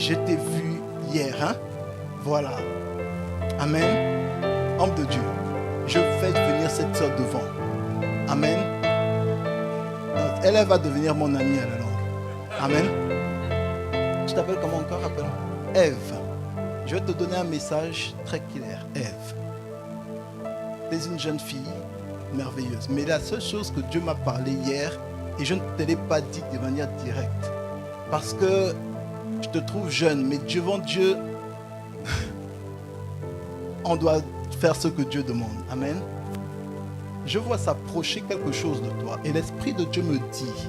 je t'ai vu hier. Hein? Voilà. Amen. Homme de Dieu, je fais venir cette soeur devant. Amen. Elle va devenir mon amie alors. Amen. Tu t'appelles comment encore? Rappelle. Ève. Je vais te donner un message très clair. Ève. Tu es une jeune fille merveilleuse. Mais la seule chose que Dieu m'a parlé hier, et je ne te l'ai pas dit de manière directe, parce que je te trouve jeune, mais devant Dieu, on doit faire ce que Dieu demande. Amen. Je vois s'approcher quelque chose de toi. Et l'Esprit de Dieu me dit,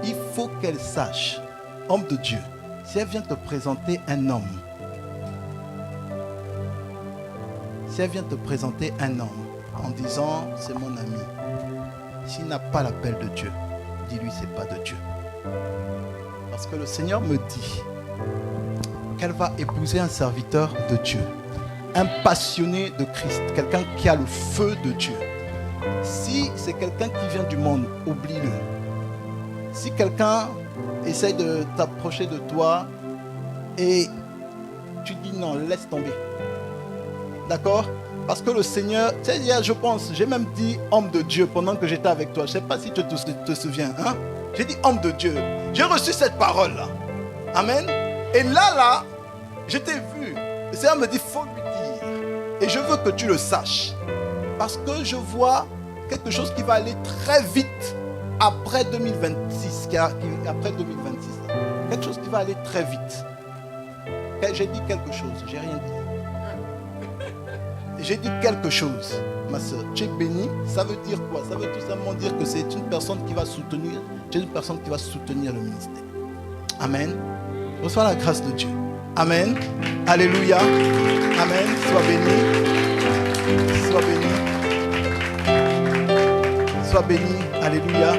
il faut qu'elle sache, homme de Dieu, si elle vient te présenter un homme, si elle vient te présenter un homme en disant, c'est mon ami, s'il n'a pas l'appel de Dieu, dis-lui, c'est pas de Dieu. Parce que le Seigneur me dit qu'elle va épouser un serviteur de Dieu, un passionné de Christ, quelqu'un qui a le feu de Dieu. Si c'est quelqu'un qui vient du monde, oublie-le. Si quelqu'un essaie de t'approcher de toi et tu dis non, laisse tomber. D'accord? Parce que le Seigneur, tu sais, hier je pense, j'ai même dit homme de Dieu pendant que j'étais avec toi. Je ne sais pas si tu te souviens. Hein? J'ai dit homme de Dieu. J'ai reçu cette parole-là. Amen. Et là, je t'ai vu. Le Seigneur me dit, il faut lui dire. Et je veux que tu le saches. Parce que je vois quelque chose qui va aller très vite après 2026. Après 2026. Quelque chose qui va aller très vite. J'ai dit quelque chose, j'ai rien dit. J'ai dit quelque chose, ma soeur. Tu es bénie, ça veut dire quoi? Ça veut tout simplement dire que c'est une personne qui va soutenir, tu es une personne qui va soutenir le ministère. Amen. Reçois la grâce de Dieu. Amen. Alléluia. Amen. Sois béni. Sois béni. Sois béni. Alléluia.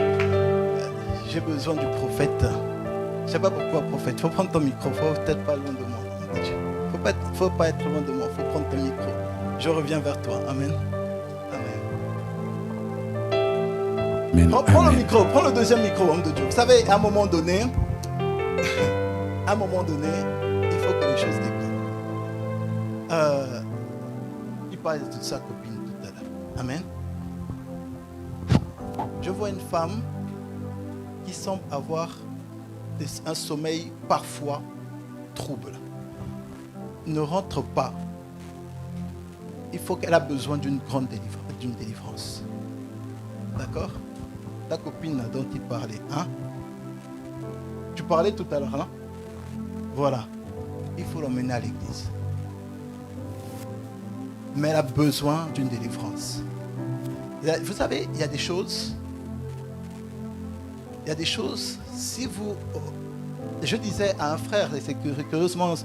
J'ai besoin du prophète. Je ne sais pas pourquoi prophète. Il faut prendre ton micro. Il faut peut-être pas loin de moi. Il ne faut pas être loin de moi. Il faut prendre ton micro. Je reviens vers toi. Amen. Amen. Prends le micro. Prends le deuxième micro, homme de Dieu. Vous savez, à un moment donné, il faut que les choses décollent. Il parlait de sa copine tout à l'heure. Amen. Je vois une femme qui semble avoir un sommeil parfois trouble. Ne rentre pas. Il faut qu'elle a besoin d'une grande délivrance. D'accord? Ta copine dont il parlait, hein? Tu parlais tout à l'heure, hein? Voilà. Il faut l'emmener à l'église. Mais elle a besoin d'une délivrance. Vous savez, il y a des choses, si vous... Je disais à un frère, et c'est curieusement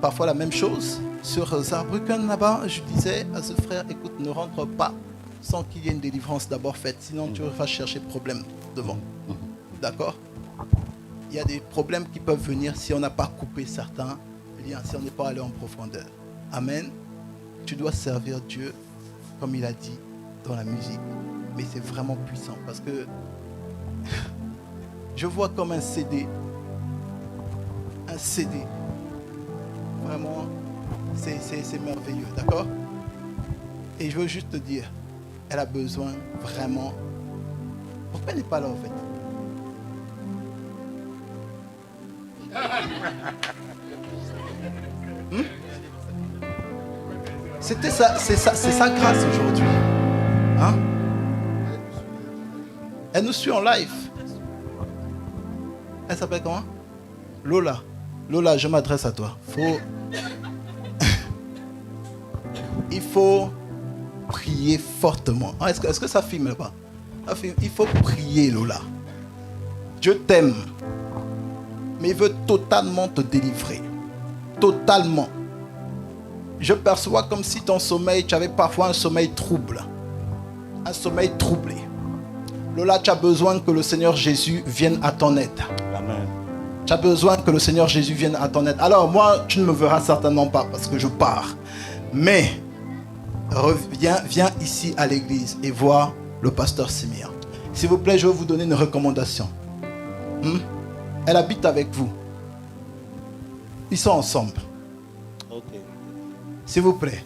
parfois la même chose, sur Saarbrücken là-bas, je disais à ce frère, écoute, ne rentre pas sans qu'il y ait une délivrance d'abord faite, sinon tu vas chercher problème devant. D'accord? Il y a des problèmes qui peuvent venir si on n'a pas coupé certains liens, si on n'est pas allé en profondeur. Amen. Tu dois servir Dieu, comme il a dit dans la musique. Mais c'est vraiment puissant parce que je vois comme un CD. Un CD. Vraiment, c'est merveilleux, d'accord? Et je veux juste te dire, elle a besoin vraiment... Pourquoi elle n'est pas là en fait? C'est sa grâce aujourd'hui. Hein? Elle nous suit en live. Elle s'appelle comment? Lola. Lola, je m'adresse à toi. Il faut prier fortement. Est-ce que ça filme là-bas? Il faut prier, Lola. Dieu t'aime. Mais il veut totalement te délivrer. Totalement. Je perçois comme si ton sommeil, tu avais parfois un sommeil trouble. Un sommeil troublé. Lola, tu as besoin que le Seigneur Jésus vienne à ton aide. Amen. Tu as besoin que le Seigneur Jésus vienne à ton aide. Alors moi, tu ne me verras certainement pas parce que je pars. Mais, viens ici à l'église et vois le pasteur Simeon. S'il vous plaît, je vais vous donner une recommandation. Elle habite avec vous. Ils sont ensemble. Ok. S'il vous plaît.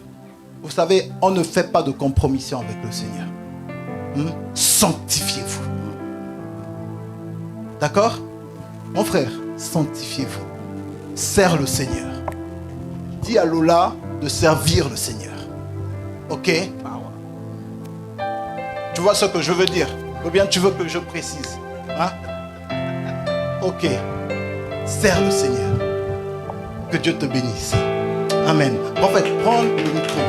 Vous savez, on ne fait pas de compromission avec le Seigneur. Sanctifiez-vous. D'accord? Mon frère, sanctifiez-vous. Sers le Seigneur. Dis à Lola de servir le Seigneur. Ok? Tu vois ce que je veux dire? Ou bien tu veux que je précise? Hein? Ok. Sers le Seigneur. Que Dieu te bénisse. Amen. En fait, prends le micro.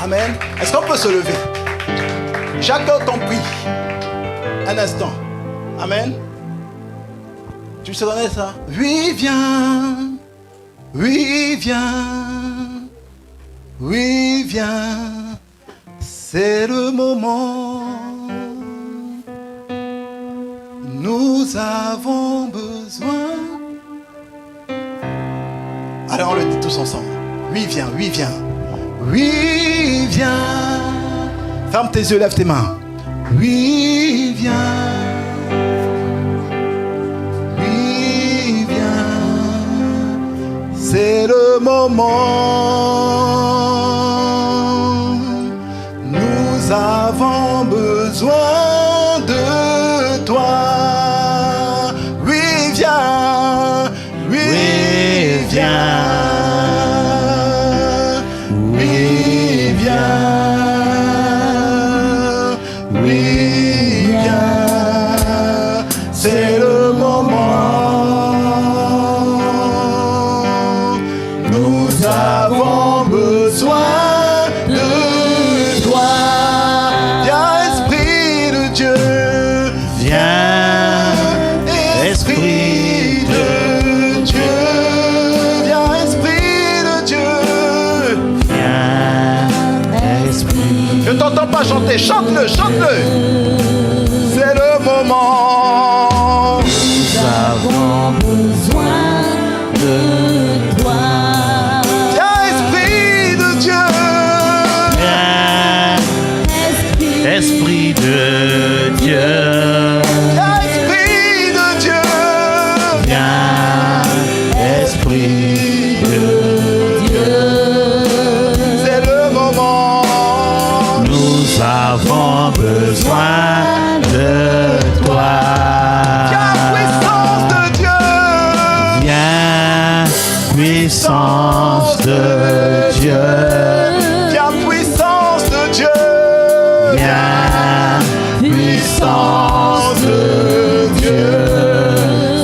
Amen. Est-ce qu'on peut se lever? J'accorde ton prix. Un instant. Amen. Tu sais connais ça? Oui, viens. Oui, viens. Oui, viens. C'est le moment. Nous avons besoin. Alors on le dit tous ensemble. Oui, viens, oui, viens. Oui, viens. Ferme tes yeux, lève tes mains. Oui, viens. Oui, viens. C'est le moment. Nous avons besoin de toi. Oui, viens. Oui, viens. C'est le moment. Nous avons besoin de toi. Viens, Esprit de Dieu. Viens, Esprit de Dieu. Viens, Esprit de Dieu. Viens, Esprit. Je ne t'entends pas chanter. Chante-le, chante-le. C'est le moment. Nous avons besoin de toi. Viens, Esprit de Dieu. Viens, Esprit de Dieu. Viens, Esprit de Dieu. Viens, Esprit de Dieu. C'est le moment. Nous avons besoin de toi. Puissance de Dieu. Viens, puissance de Dieu. Viens, puissance de Dieu.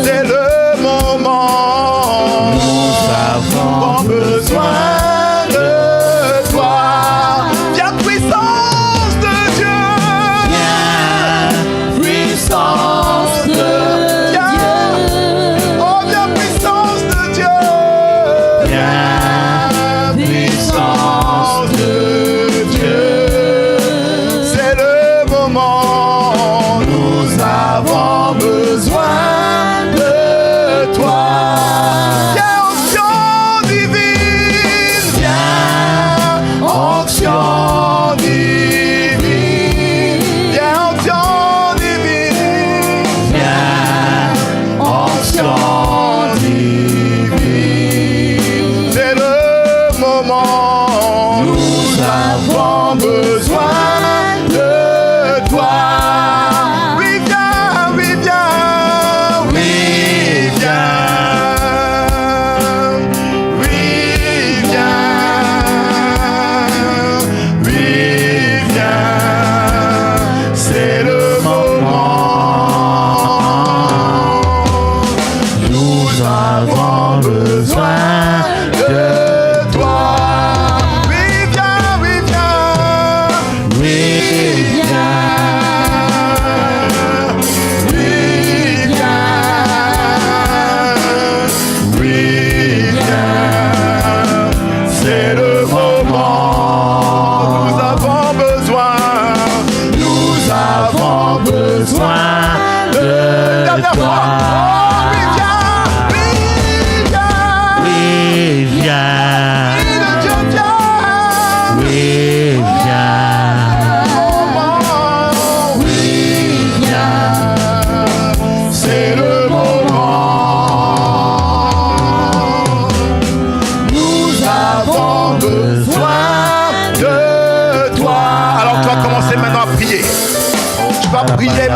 C'est le moment. Nous avons besoin de toi. Viens, puissance de Dieu. Viens, puissance de Dieu. Oh, viens, puissance de Dieu. Puissance de Dieu. C'est le moment. Nous avons besoin de toi. Viens, onction divine. Viens, onction divine. Viens, onction divine. Viens, onction divine. C'est le moment. Nous avons besoin de toi. Oui, viens, oui, viens, oui, viens. Oui, viens. Oui, viens. C'est le moment. Nous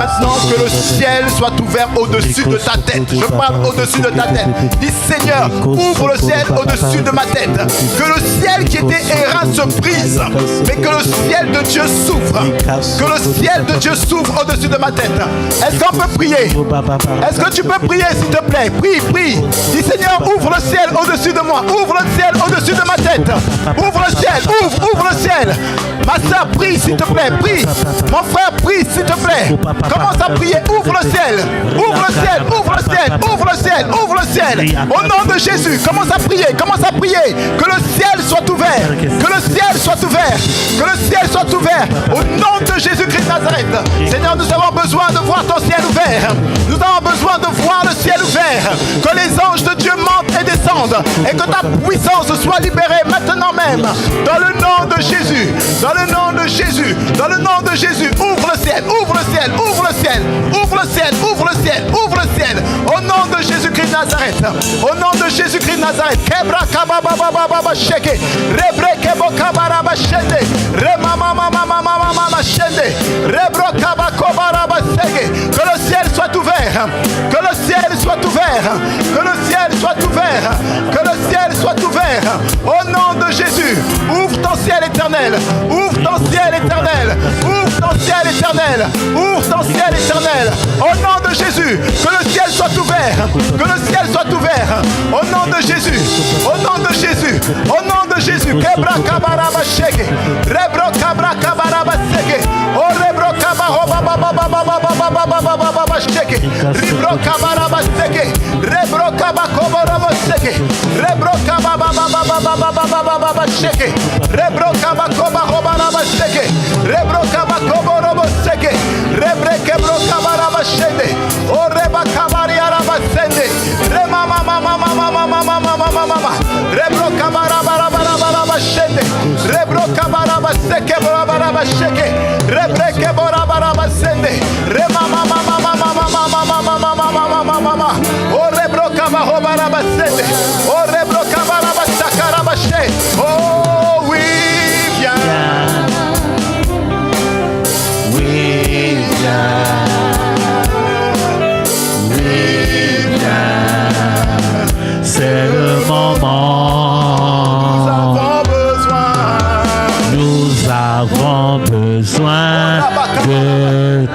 Maintenant que le ciel soit ouvert au-dessus de ta tête. Je parle au-dessus de ta tête. Dis Seigneur, ouvre le ciel au-dessus de ma tête. Que le ciel qui était errant se brise, mais que le ciel de Dieu s'ouvre. Que le ciel de Dieu s'ouvre au-dessus de ma tête. Est-ce qu'on peut prier? Est-ce que tu peux prier s'il te plaît? Prie, prie. Dis Seigneur, ouvre le ciel au-dessus de moi. Ouvre le ciel au-dessus de ma tête. Ouvre le ciel, ouvre le ciel. Ma soeur, prie s'il te plaît, prie. Mon frère, prie s'il te plaît. Commence à prier, ouvre le ciel. Ouvre le ciel, ouvre le ciel, ouvre le ciel, ouvre le ciel. Au nom de Jésus, commence à prier, commence à prier. Que le ciel soit ouvert. Que le ciel soit ouvert. Que le ciel soit ouvert. Au nom de Jésus-Christ de Nazareth. Seigneur, nous avons besoin de voir ton ciel ouvert. Nous avons besoin de voir le ciel ouvert. Que les anges de Dieu montent et descendent. Et que ta puissance soit libérée maintenant même. Dans le nom de Jésus. Dans le nom de Jésus. Dans le nom de Jésus. Ouvre le ciel. Ouvre le ciel. Ouvre le ciel. Ouvre le ciel. Ouvre le ciel. Ouvre le ciel. Au nom de Jésus-Christ de Nazareth. Au nom de Jésus-Christ de Nazareth. Kebra kabababababa sheke. Rebre kebo kabaraba shende. Remamamamamamamama shende. Rebro kabakobaraba sege. Que le ciel soit ouvert. Que le ciel soit ouvert. Que le ciel soit ouvert. Que le ciel soit ouvert. Au nom de Jésus. Ouvre ton ciel éternel. Ouvre ton ciel éternel. Ouvre ton ciel éternel. Ouvre ton ciel éternel. Au nom de Jésus. Que le ciel soit ouvert. Que le ciel soit ouvert. Au nom de Jésus. Au nom de Jésus. Au nom de Jésus. Kebra kabaraba sheke. Rebro kabra kabaraba sege. Oh rebro kabaraba sheke. Ribro kabaraba sege. Rebro kabakobaraba sege. Rebro kabababababababababa sheke. Rebro kabakobaraba sege. Rebro kabakobaraba sege. Rebre kebro kabaraba shende. Oh reba kabariaraba sende. Rema mama mama mama mama mama mama. Rebro kabaraba shende. Rebro kabaraba seke baraba sheke. Rebre keboraba sende. Rema mama mama mama mama mama mama mama. Oh rebro kabaraba sende. Oh rebro kabaraba sakaraba she. Oh oui, viens. Oui, viens. Oui, viens. C'est le moment. Nous avons besoin de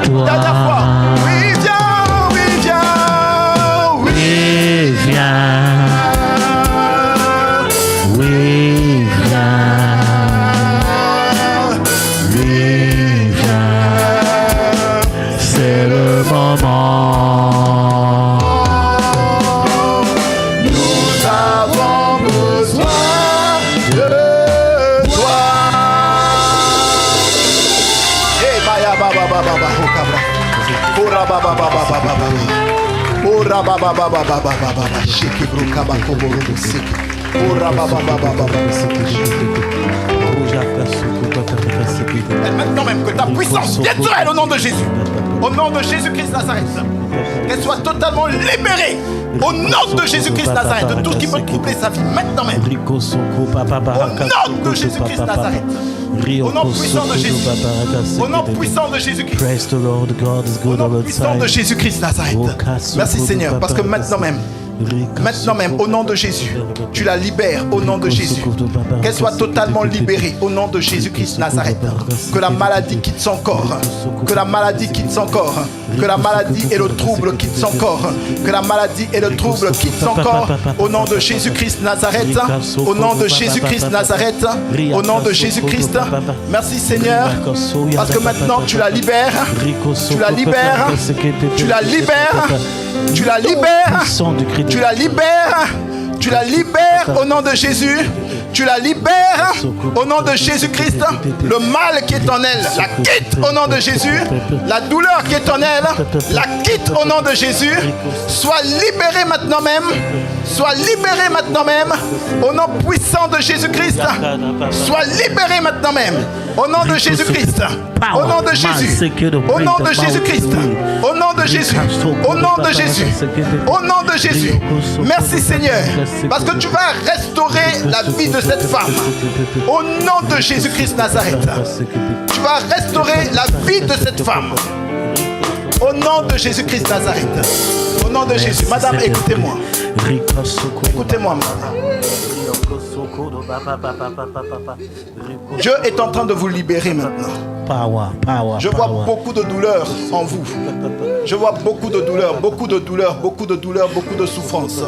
toi. Oui, viens, oui, viens, Oui, viens. Oui, viens. Oui, viens. C'est le moment. nous avons besoin de toi. Eh, baya baba baba baba kabra. Ora baba baba baba baba. Ora baba baba baba baba. Shiki bro kaba koboro siki. Ora baba baba baba siki. Et maintenant même que ta puissance vienne sur elle au nom de Jésus. Au nom de Jésus-Christ de Nazareth. Qu'elle soit totalement libérée. Au nom de Jésus-Christ de Nazareth. De tout ce qui peut troubler sa vie. Maintenant même. Au nom de Jésus-Christ de Nazareth. Au nom puissant de Jésus. Au nom puissant de Jésus-Christ. Au nom puissant de Jésus-Christ de Nazareth. Merci Seigneur. Parce que maintenant même, au nom de Jésus, tu la libères au nom de Jésus. Qu'elle soit totalement libérée au nom de Jésus-Christ de Nazareth. Que la maladie quitte son corps. Que la maladie quitte son corps. Que la maladie et le trouble quittent son corps. Que la maladie et le trouble quittent son corps. Au nom de Jésus-Christ de Nazareth. Au nom de Jésus-Christ de Nazareth. Au nom de Jésus-Christ. Merci Seigneur. Parce que maintenant tu la libères. Tu la libères. Tu la libères. Tu la libères. Tu la libères. Tu la libères au nom de Jésus. Tu la libères au nom de Jésus-Christ. Le mal qui est en elle, la quitte au nom de Jésus. La douleur qui est en elle, la quitte au nom de Jésus. Sois libérée maintenant même. Sois libérée maintenant même. Au nom puissant de Jésus-Christ. Sois libérée maintenant même. Au nom de Jésus-Christ. Au nom de Jésus. Au nom de Jésus-Christ. Au nom de Jésus. Au nom de Jésus. Au nom de Jésus. Merci Seigneur. Parce que tu vas restaurer la vie de cette femme. Au nom de Jésus-Christ Nazareth. Tu vas restaurer la vie de cette femme. Au nom de Jésus-Christ Nazareth. Au nom de Jésus. Madame, écoutez-moi. Écoutez-moi, madame. Dieu est en train de vous libérer maintenant. Je vois beaucoup de douleurs en vous. Je vois beaucoup de douleurs, beaucoup de douleurs, beaucoup de douleurs, beaucoup de souffrances.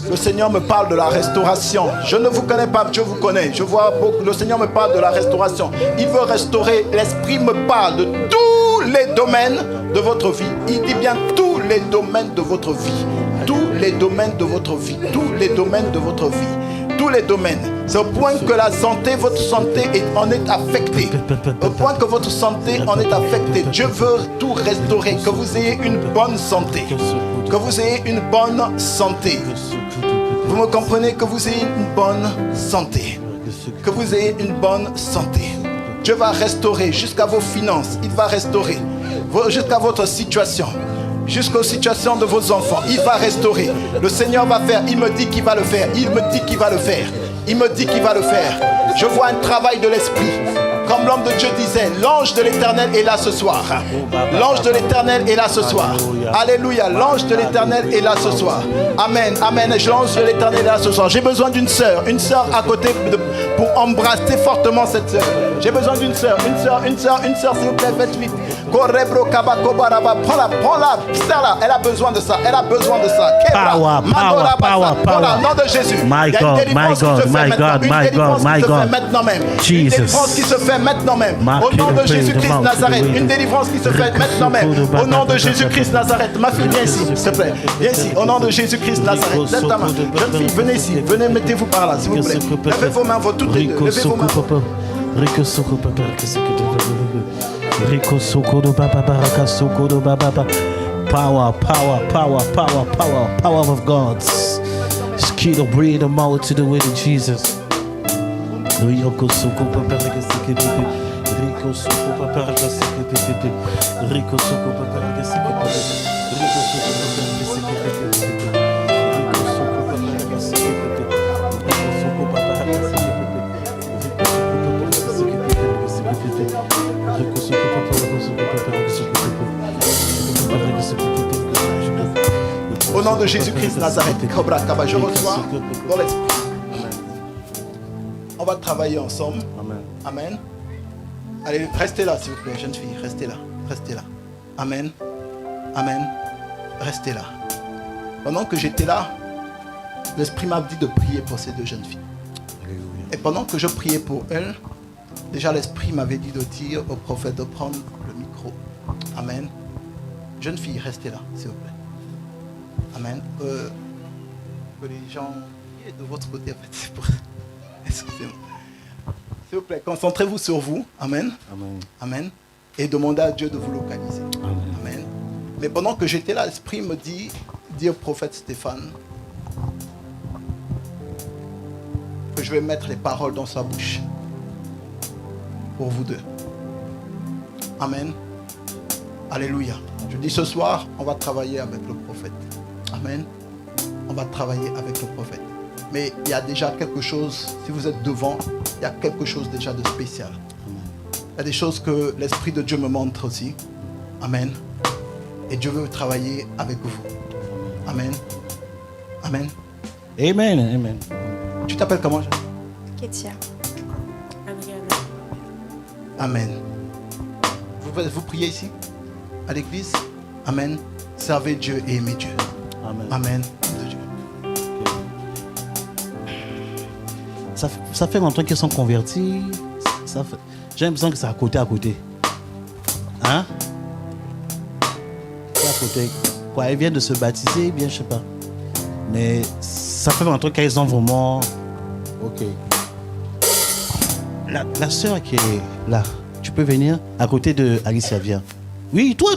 Le Seigneur me parle de la restauration. Je ne vous connais pas, Dieu vous connaît. Je vois beaucoup, le Seigneur me parle de la restauration. Il veut restaurer. L'Esprit me parle de tous les domaines de votre vie. Il dit bien tous les domaines de votre vie. Tous les domaines de votre vie. Tous les domaines de votre vie. Tous les domaines. C'est au point que la santé, votre santé en est affectée. Au point que votre santé en est affectée. Dieu veut tout restaurer. Que vous ayez une bonne santé. Que vous ayez une bonne santé. Vous me comprenez? Que vous ayez une bonne santé. Que vous ayez une bonne santé. Dieu va restaurer jusqu'à vos finances. Il va restaurer jusqu'à votre situation. Jusqu'aux situations de vos enfants. Il va restaurer. Le Seigneur va faire. Il me dit qu'il va le faire. Il me dit qu'il va le faire. Il me dit qu'il va le faire. Je vois un travail de l'esprit. Comme l'homme de Dieu disait, l'ange de l'Éternel est là ce soir. L'ange de l'Éternel est là ce soir. Alléluia. L'ange de l'Éternel est là ce soir. Amen. Amen. L'ange de l'Éternel est là ce soir. J'ai besoin d'une sœur. Une sœur à côté pour embrasser fortement cette sœur. J'ai besoin d'une sœur. Une sœur, s'il vous plaît, faites vite. Prends-la. Serre-la. Elle a besoin de ça. Elle a besoin de ça. Power. Au nom de Jésus. My God. Maintenant même. Jesus. Une délivrance qui se fait maintenant même. Au nom de Jésus-Christ Nazareth. Une délivrance qui se fait maintenant même. Au nom de Jésus-Christ Nazareth. Ma fille, viens ici, s'il te plaît. Viens ici. Au nom de Jésus-Christ Nazareth. Lève ta main. Jeune fille, venez ici. Venez, mettez-vous par là, s'il vous plaît. Levez vos mains, toutes les deux. Levez vos mains. Power of God. Skill of breathe the mouth to the way of Jesus. Rico Soko Papa Rico Soko Papa Rico Soko Papa Au nom de Jésus-Christ Nazareth, je reçois dans l'esprit. On va travailler ensemble. Amen. Allez, restez là, s'il vous plaît, jeune fille. Restez là. Restez là. Amen. Amen. Restez là. Pendant que j'étais là, l'Esprit m'a dit de prier pour ces deux jeunes filles. Et pendant que je priais pour elles, déjà l'Esprit m'avait dit de dire au prophète de prendre le micro. Amen. Jeune fille, restez là, s'il vous plaît. Amen. Que les gens qui sont de votre côté, en fait, c'est pour... Excusez-moi. S'il vous plaît, concentrez-vous sur vous. Amen. Amen. Amen. Et demandez à Dieu de vous localiser. Amen. Amen. Mais pendant que j'étais là, l'Esprit me dit au prophète Stéphane que je vais mettre les paroles dans sa bouche pour vous deux. Amen. Alléluia. Je dis ce soir, on va travailler avec le prophète. Amen. On va travailler avec le prophète. Mais il y a déjà quelque chose, si vous êtes devant, il y a quelque chose déjà de spécial. Il y a des choses que l'Esprit de Dieu me montre aussi. Amen. Et Dieu veut travailler avec vous. Amen. Amen. Amen. Amen. Tu t'appelles comment? Ketia. Amen. Vous priez ici, à l'église? Amen. Servez Dieu et aimez Dieu. Amen. Amen. Ça fait longtemps qu'ils sont convertis. J'ai l'impression que c'est à côté. Hein? C'est à côté. Quoi, ils viennent de se baptiser, bien, je sais pas. Mais ça fait longtemps qu'ils ont vraiment... Ok. La sœur qui est là, tu peux venir à côté de Alicia, viens. Oui, toi,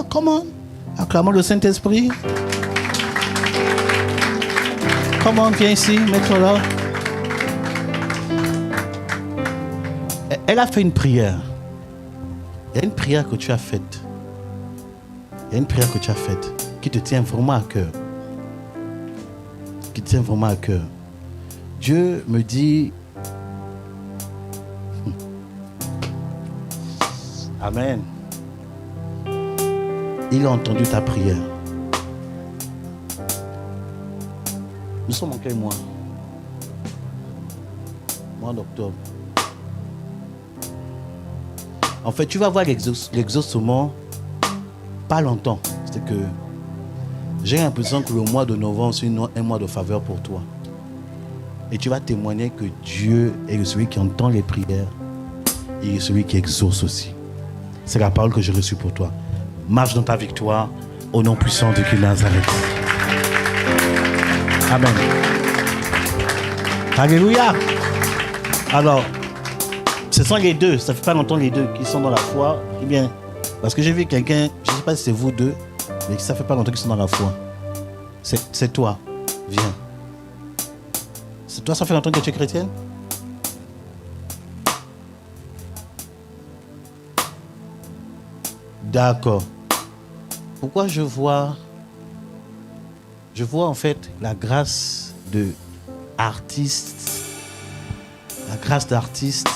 comment? Acclamons le Saint-Esprit. Comment, viens ici, mets-toi là. Elle a fait une prière. Il y a une prière que tu as faite. Qui te tient vraiment à cœur. Dieu me dit... Amen. Il a entendu ta prière. Nous sommes en quel mois? Mois d'octobre. En fait, tu vas voir l'exaucement pas longtemps. C'est que j'ai l'impression que le mois de novembre, c'est un mois de faveur pour toi. Et tu vas témoigner que Dieu est celui qui entend les prières et celui qui exauce aussi. C'est la parole que j'ai reçue pour toi. Marche dans ta victoire au nom puissant de Jésus de Nazareth. Amen. Alléluia. Alors, ce sont les deux, ça fait pas longtemps les deux qui sont dans la foi. Eh bien, parce que j'ai vu quelqu'un, je ne sais pas si c'est vous deux, mais ça fait pas longtemps qu'ils sont dans la foi. C'est toi, viens. C'est toi, ça fait longtemps que tu es chrétienne? D'accord. Pourquoi je vois en fait la grâce de artiste, la grâce d'artiste.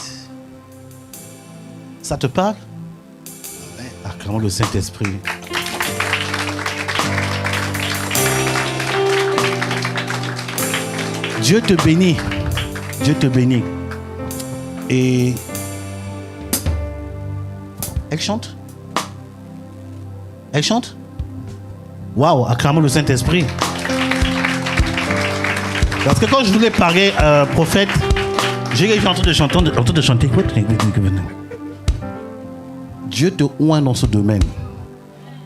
Ça te parle? Acclamons le Saint-Esprit. Dieu te bénit. Dieu te bénit. Et elle chante? Elle chante? Waouh, acclamons le Saint-Esprit. Parce que quand je voulais parler prophète, j'ai en train de chanter. Dieu te oint dans ce domaine.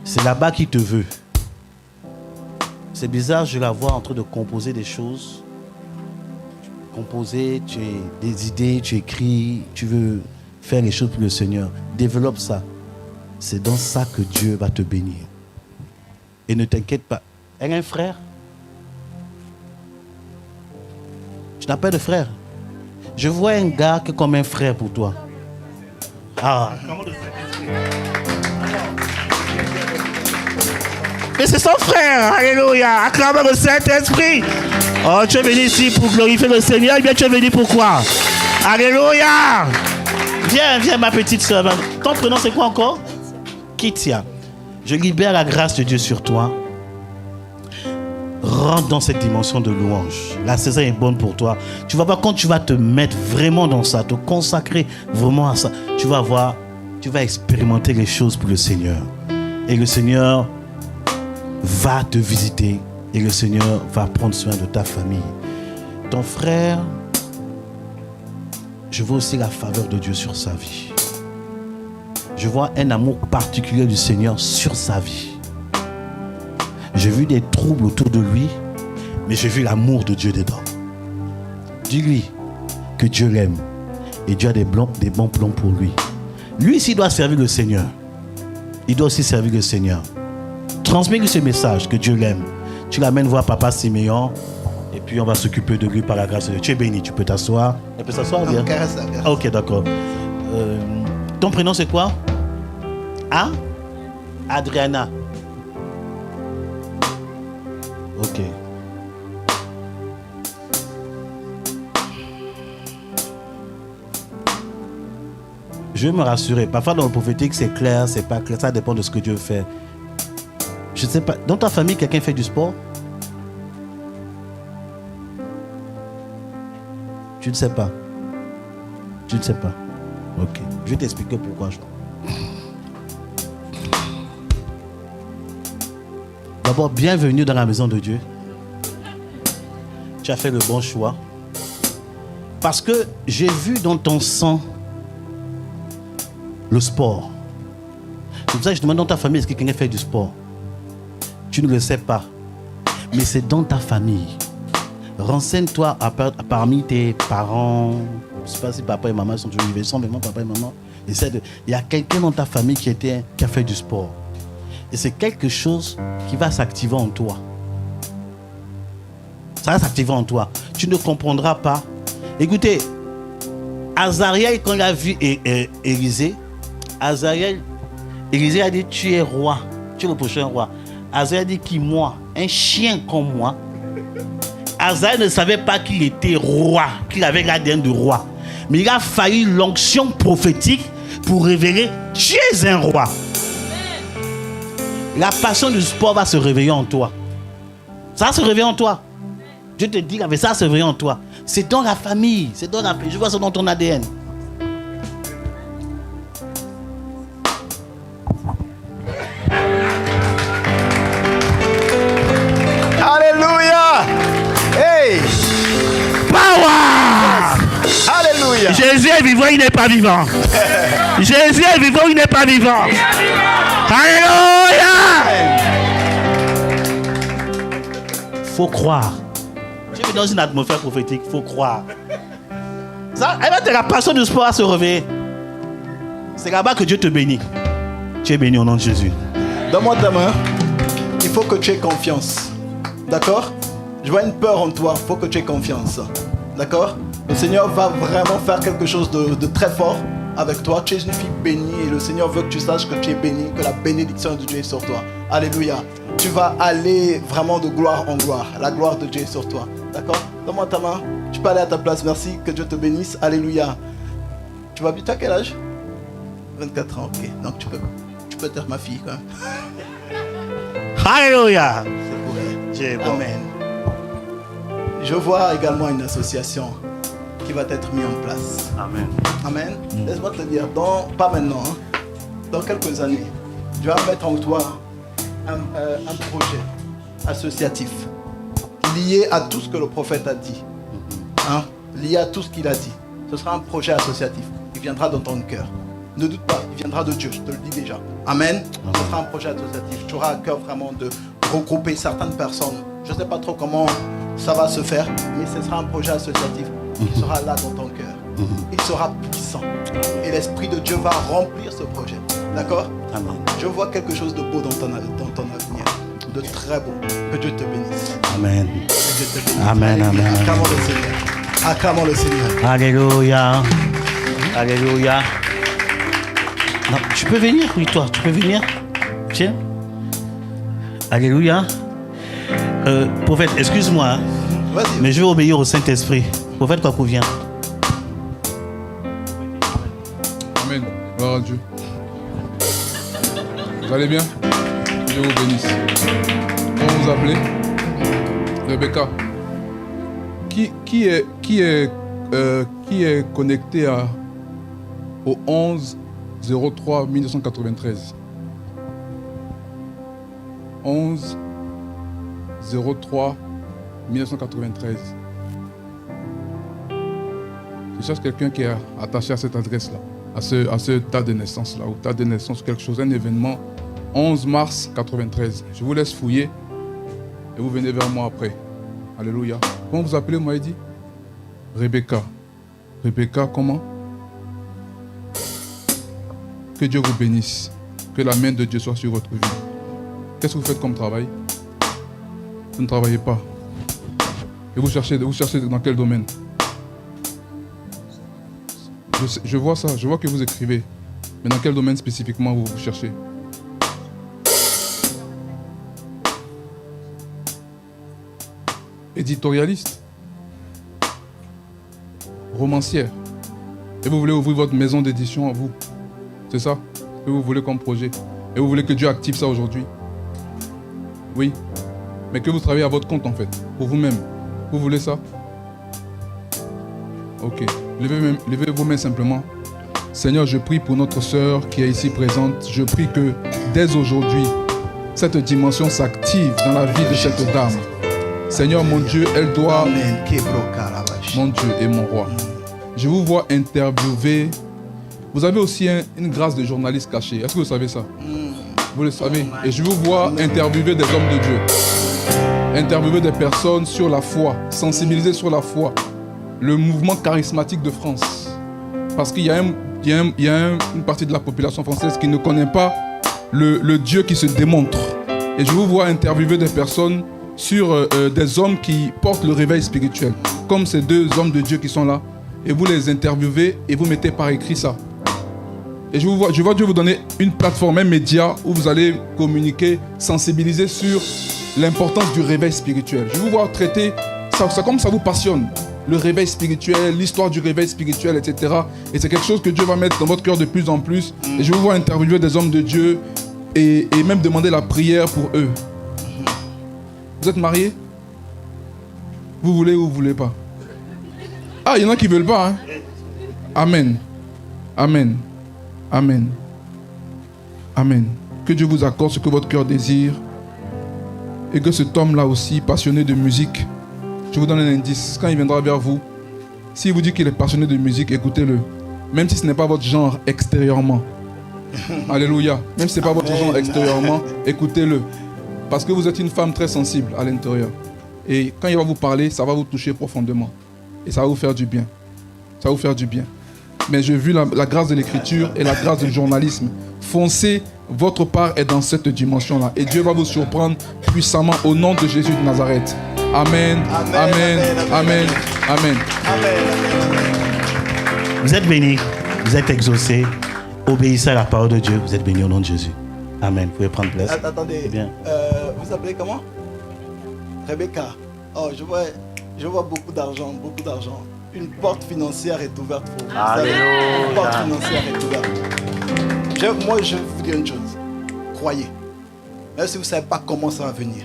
C'est là-bas qu'il te veut. C'est bizarre, je la vois en train de composer des choses. Composer, tu as des idées, tu écris, tu veux faire les choses pour le Seigneur. Développe ça. C'est dans ça que Dieu va te bénir. Et ne t'inquiète pas. Elle a un frère? Tu n'as pas de frère? Je vois un gars qui est comme un frère pour toi. Ah. Mais c'est son frère. Alléluia. Acclame le Saint-Esprit. Oh, tu es venu ici pour glorifier le Seigneur. Eh bien, tu es venu pourquoi? Alléluia. Viens, ma petite soeur. Ton prénom, c'est quoi encore? Kitia. Je libère la grâce de Dieu sur toi. Rentre dans cette dimension de louange. La saison est bonne pour toi. Tu vas voir quand tu vas te mettre vraiment dans ça, te consacrer vraiment à ça, tu vas voir, tu vas expérimenter les choses pour le Seigneur. Et le Seigneur va te visiter et le Seigneur va prendre soin de ta famille. Ton frère, je vois aussi la faveur de Dieu sur sa vie. Je vois un amour particulier du Seigneur sur sa vie. J'ai vu des troubles autour de lui, mais j'ai vu l'amour de Dieu dedans. Dis-lui que Dieu l'aime et Dieu a des bons plans pour lui. Lui, s'il doit servir le Seigneur, il doit aussi servir le Seigneur. Transmets-lui ce message que Dieu l'aime. Tu l'amènes voir Papa Siméon et puis on va s'occuper de lui par la grâce de Dieu. Tu es béni, tu peux t'asseoir. Elle peut s'asseoir, bien? Ah, ok, d'accord. Ton prénom c'est quoi? Ah? Adriana. Ok. Je veux me rassurer. Parfois dans le prophétique c'est clair, c'est pas clair. Ça dépend de ce que Dieu fait. Je ne sais pas. Dans ta famille, quelqu'un fait du sport? Tu ne sais pas. Tu ne sais pas. Ok. Je vais t'expliquer pourquoi. D'abord, bienvenue dans la maison de Dieu. Tu as fait le bon choix. Parce que j'ai vu dans ton sang le sport. C'est pour ça que je demande dans ta famille, est-ce que quelqu'un fait du sport? Tu ne le sais pas. Mais c'est dans ta famille. Renseigne-toi parmi tes parents. Je ne sais pas si papa et maman sont toujours vivants. Ils sont vraiment papa et maman. Il y a quelqu'un dans ta famille qui a fait du sport. Et c'est quelque chose qui va s'activer en toi. Ça va s'activer en toi. Tu ne comprendras pas. Écoutez, Azariel, quand il a vu Élisée, Élisée a dit, tu es roi. Tu es le prochain roi. Azariel a dit, qui moi? Un chien comme moi. Azariel ne savait pas qu'il était roi, qu'il avait l'ADN de roi. Mais il a fallu l'onction prophétique pour révéler, tu es un roi. La passion du sport va se réveiller en toi. Ça va se réveiller en toi. Dieu te dit qu'avec ça, se réveiller en toi. C'est dans la famille. C'est dans la famille. Je vois ça dans ton ADN. Alléluia. Hey. Power. Alléluia. Jésus est vivant, il n'est pas vivant. Jésus est vivant, il n'est pas vivant. Alléluia. Faut croire. Tu es dans une atmosphère prophétique, faut croire. Ça, elle va te la passion du sport à se réveiller. C'est là-bas que Dieu te bénit. Tu es béni au nom de Jésus. Donne-moi ta main. Il faut que tu aies confiance. D'accord? Je vois une peur en toi. Il faut que tu aies confiance. D'accord? Le Seigneur va vraiment faire quelque chose de très fort avec toi. Tu es une fille bénie et le Seigneur veut que tu saches que tu es bénie, que la bénédiction de Dieu est sur toi. Alléluia. Tu vas aller vraiment de gloire en gloire. La gloire de Dieu est sur toi. D'accord? Donne-moi ta main. Tu peux aller à ta place. Merci. Que Dieu te bénisse. Alléluia. Tu vas vite à quel âge? 24 ans. Ok. Donc tu peux être ma fille quand même. Alléluia. C'est pour elle. Dieu est bon. Amen. Je vois également une association qui va être mise en place. Amen. Amen. Laisse-moi te le dire, pas maintenant, hein, dans quelques années, Dieu va mettre en toi un projet associatif lié à tout ce que le prophète a dit. Hein, lié à tout ce qu'il a dit. Ce sera un projet associatif. Il viendra dans ton cœur. Ne doute pas, il viendra de Dieu, je te le dis déjà. Amen. Ce sera un projet associatif. Tu auras à cœur vraiment de regrouper certaines personnes. Je ne sais pas trop comment ça va se faire, mais ce sera un projet associatif. Il sera là dans ton cœur. Il sera puissant. Et l'Esprit de Dieu va remplir ce projet. D'accord? Amen. Je vois quelque chose de beau dans ton avenir. De très beau. Que Dieu te bénisse. Amen. Que Dieu te bénisse. Amen, amen. Acclamons le Seigneur. Acclamons le Seigneur. Alléluia. Alléluia. Non, tu peux venir, oui, toi, tu peux venir. Tiens. Alléluia. Prophète, excuse-moi, hein, Vas-y. mais je vais obéir au Saint-Esprit. Prophète, quoi qu'on vient. Amen. Gloire à Dieu. Vous allez bien? Dieu vous bénisse. Comment vous appelez? Rebecca. Qui est connecté au 11-03-1993? 11-03-1993. Je cherche quelqu'un qui est attaché à cette adresse-là, à ce tas de naissance-là, ou tas de naissance, quelque chose, un événement, 11 mars 93. Je vous laisse fouiller et vous venez vers moi après. Alléluia. Comment vous appelez, moi, dit? Rebecca. Rebecca, comment? Que Dieu vous bénisse. Que la main de Dieu soit sur votre vie. Qu'est-ce que vous faites comme travail? Vous ne travaillez pas. Et vous cherchez dans quel domaine? Je vois ça, je vois que vous écrivez. Mais dans quel domaine spécifiquement vous cherchez? Éditorialiste? Romancière? Et vous voulez ouvrir votre maison d'édition à vous? C'est ça que vous voulez comme projet? Et vous voulez que Dieu active ça aujourd'hui? Oui. Mais que vous travaillez à votre compte en fait, pour vous-même. Vous voulez ça? Ok. Levez vos mains simplement. Seigneur, je prie pour notre sœur qui est ici présente. Je prie que dès aujourd'hui, cette dimension s'active dans la vie de cette dame. Seigneur, mon Dieu, elle doit... Amen. Mon Dieu et mon roi. Je vous vois interviewer. Vous avez aussi une grâce de journaliste caché. Est-ce que vous savez ça? Vous le savez. Et je vous vois interviewer des hommes de Dieu. Interviewer des personnes sur la foi. Sensibiliser sur la foi. Le mouvement charismatique de France. Parce qu'il y a une partie de la population française qui ne connaît pas le Dieu qui se démontre. Et je vous vois interviewer des personnes sur des hommes qui portent le réveil spirituel. Comme ces deux hommes de Dieu qui sont là. Et vous les interviewez et vous mettez par écrit ça. Et je vois Dieu vous donner une plateforme, un média où vous allez communiquer, sensibiliser sur l'importance du réveil spirituel. Je vous vois traiter ça comme ça vous passionne. Le réveil spirituel, l'histoire du réveil spirituel, etc. Et c'est quelque chose que Dieu va mettre dans votre cœur de plus en plus. Et je vous vois interviewer des hommes de Dieu et même demander la prière pour eux. Vous êtes mariés? Vous voulez ou vous ne voulez pas? Ah, il y en a qui ne veulent pas. Hein? Amen. Amen. Amen. Amen. Que Dieu vous accorde ce que votre cœur désire. Et que cet homme-là aussi, passionné de musique, je vous donne un indice. Quand il viendra vers vous, s'il vous dit qu'il est passionné de musique, écoutez-le. Même si ce n'est pas votre genre extérieurement. Alléluia. Même si ce n'est pas votre genre extérieurement, écoutez-le. Parce que vous êtes une femme très sensible à l'intérieur. Et quand il va vous parler, ça va vous toucher profondément. Et ça va vous faire du bien. Ça va vous faire du bien. Mais j'ai vu la grâce de l'écriture et la grâce du journalisme. Foncez, votre part est dans cette dimension-là. Et Dieu va vous surprendre puissamment au nom de Jésus de Nazareth. Amen, amen, amen, amen. Vous êtes bénis, vous êtes exaucés. Obéissez à la parole de Dieu. Vous êtes bénis au nom de Jésus. Amen. Vous pouvez prendre place. Attendez, bien. Vous appelez comment? Rebecca. Oh, je vois beaucoup d'argent, beaucoup d'argent. Une porte financière est ouverte pour vous. Alléluia. Une porte financière est ouverte. Moi, je vous dis une chose. Croyez. Même si vous ne savez pas comment ça va venir,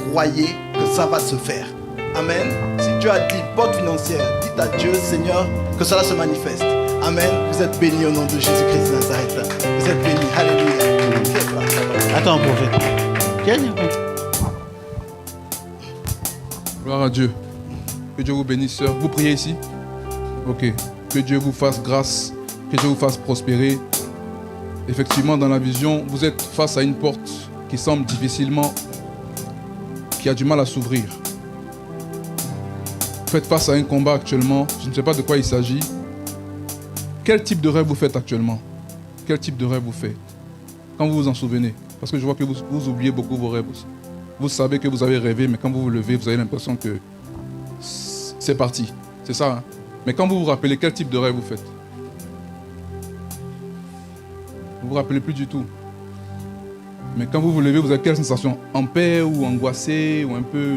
croyez que ça va se faire. Amen. Si Dieu a dit porte financière, dites à Dieu, Seigneur, que cela se manifeste. Amen. Vous êtes bénis au nom de Jésus-Christ de Nazareth. Vous êtes bénis. Alléluia. Attends, prophète. Gloire à Dieu. Que Dieu vous bénisse, sœur. Vous priez ici? Ok. Que Dieu vous fasse grâce. Que Dieu vous fasse prospérer. Effectivement, dans la vision, vous êtes face à une porte qui semble difficilement, qui a du mal à s'ouvrir. Vous faites face à un combat actuellement. Je ne sais pas de quoi il s'agit. Quel type de rêve vous faites actuellement? Quel type de rêve vous faites? Quand vous vous en souvenez. Parce que je vois que vous oubliez beaucoup vos rêves aussi. Vous savez que vous avez rêvé, mais quand vous vous levez, vous avez l'impression que c'est parti. C'est ça. Hein? Mais quand vous vous rappelez, quel type de rêve vous faites? Vous vous rappelez plus du tout. Mais quand vous vous levez, vous avez quelle sensation? En paix ou angoissé ou un peu...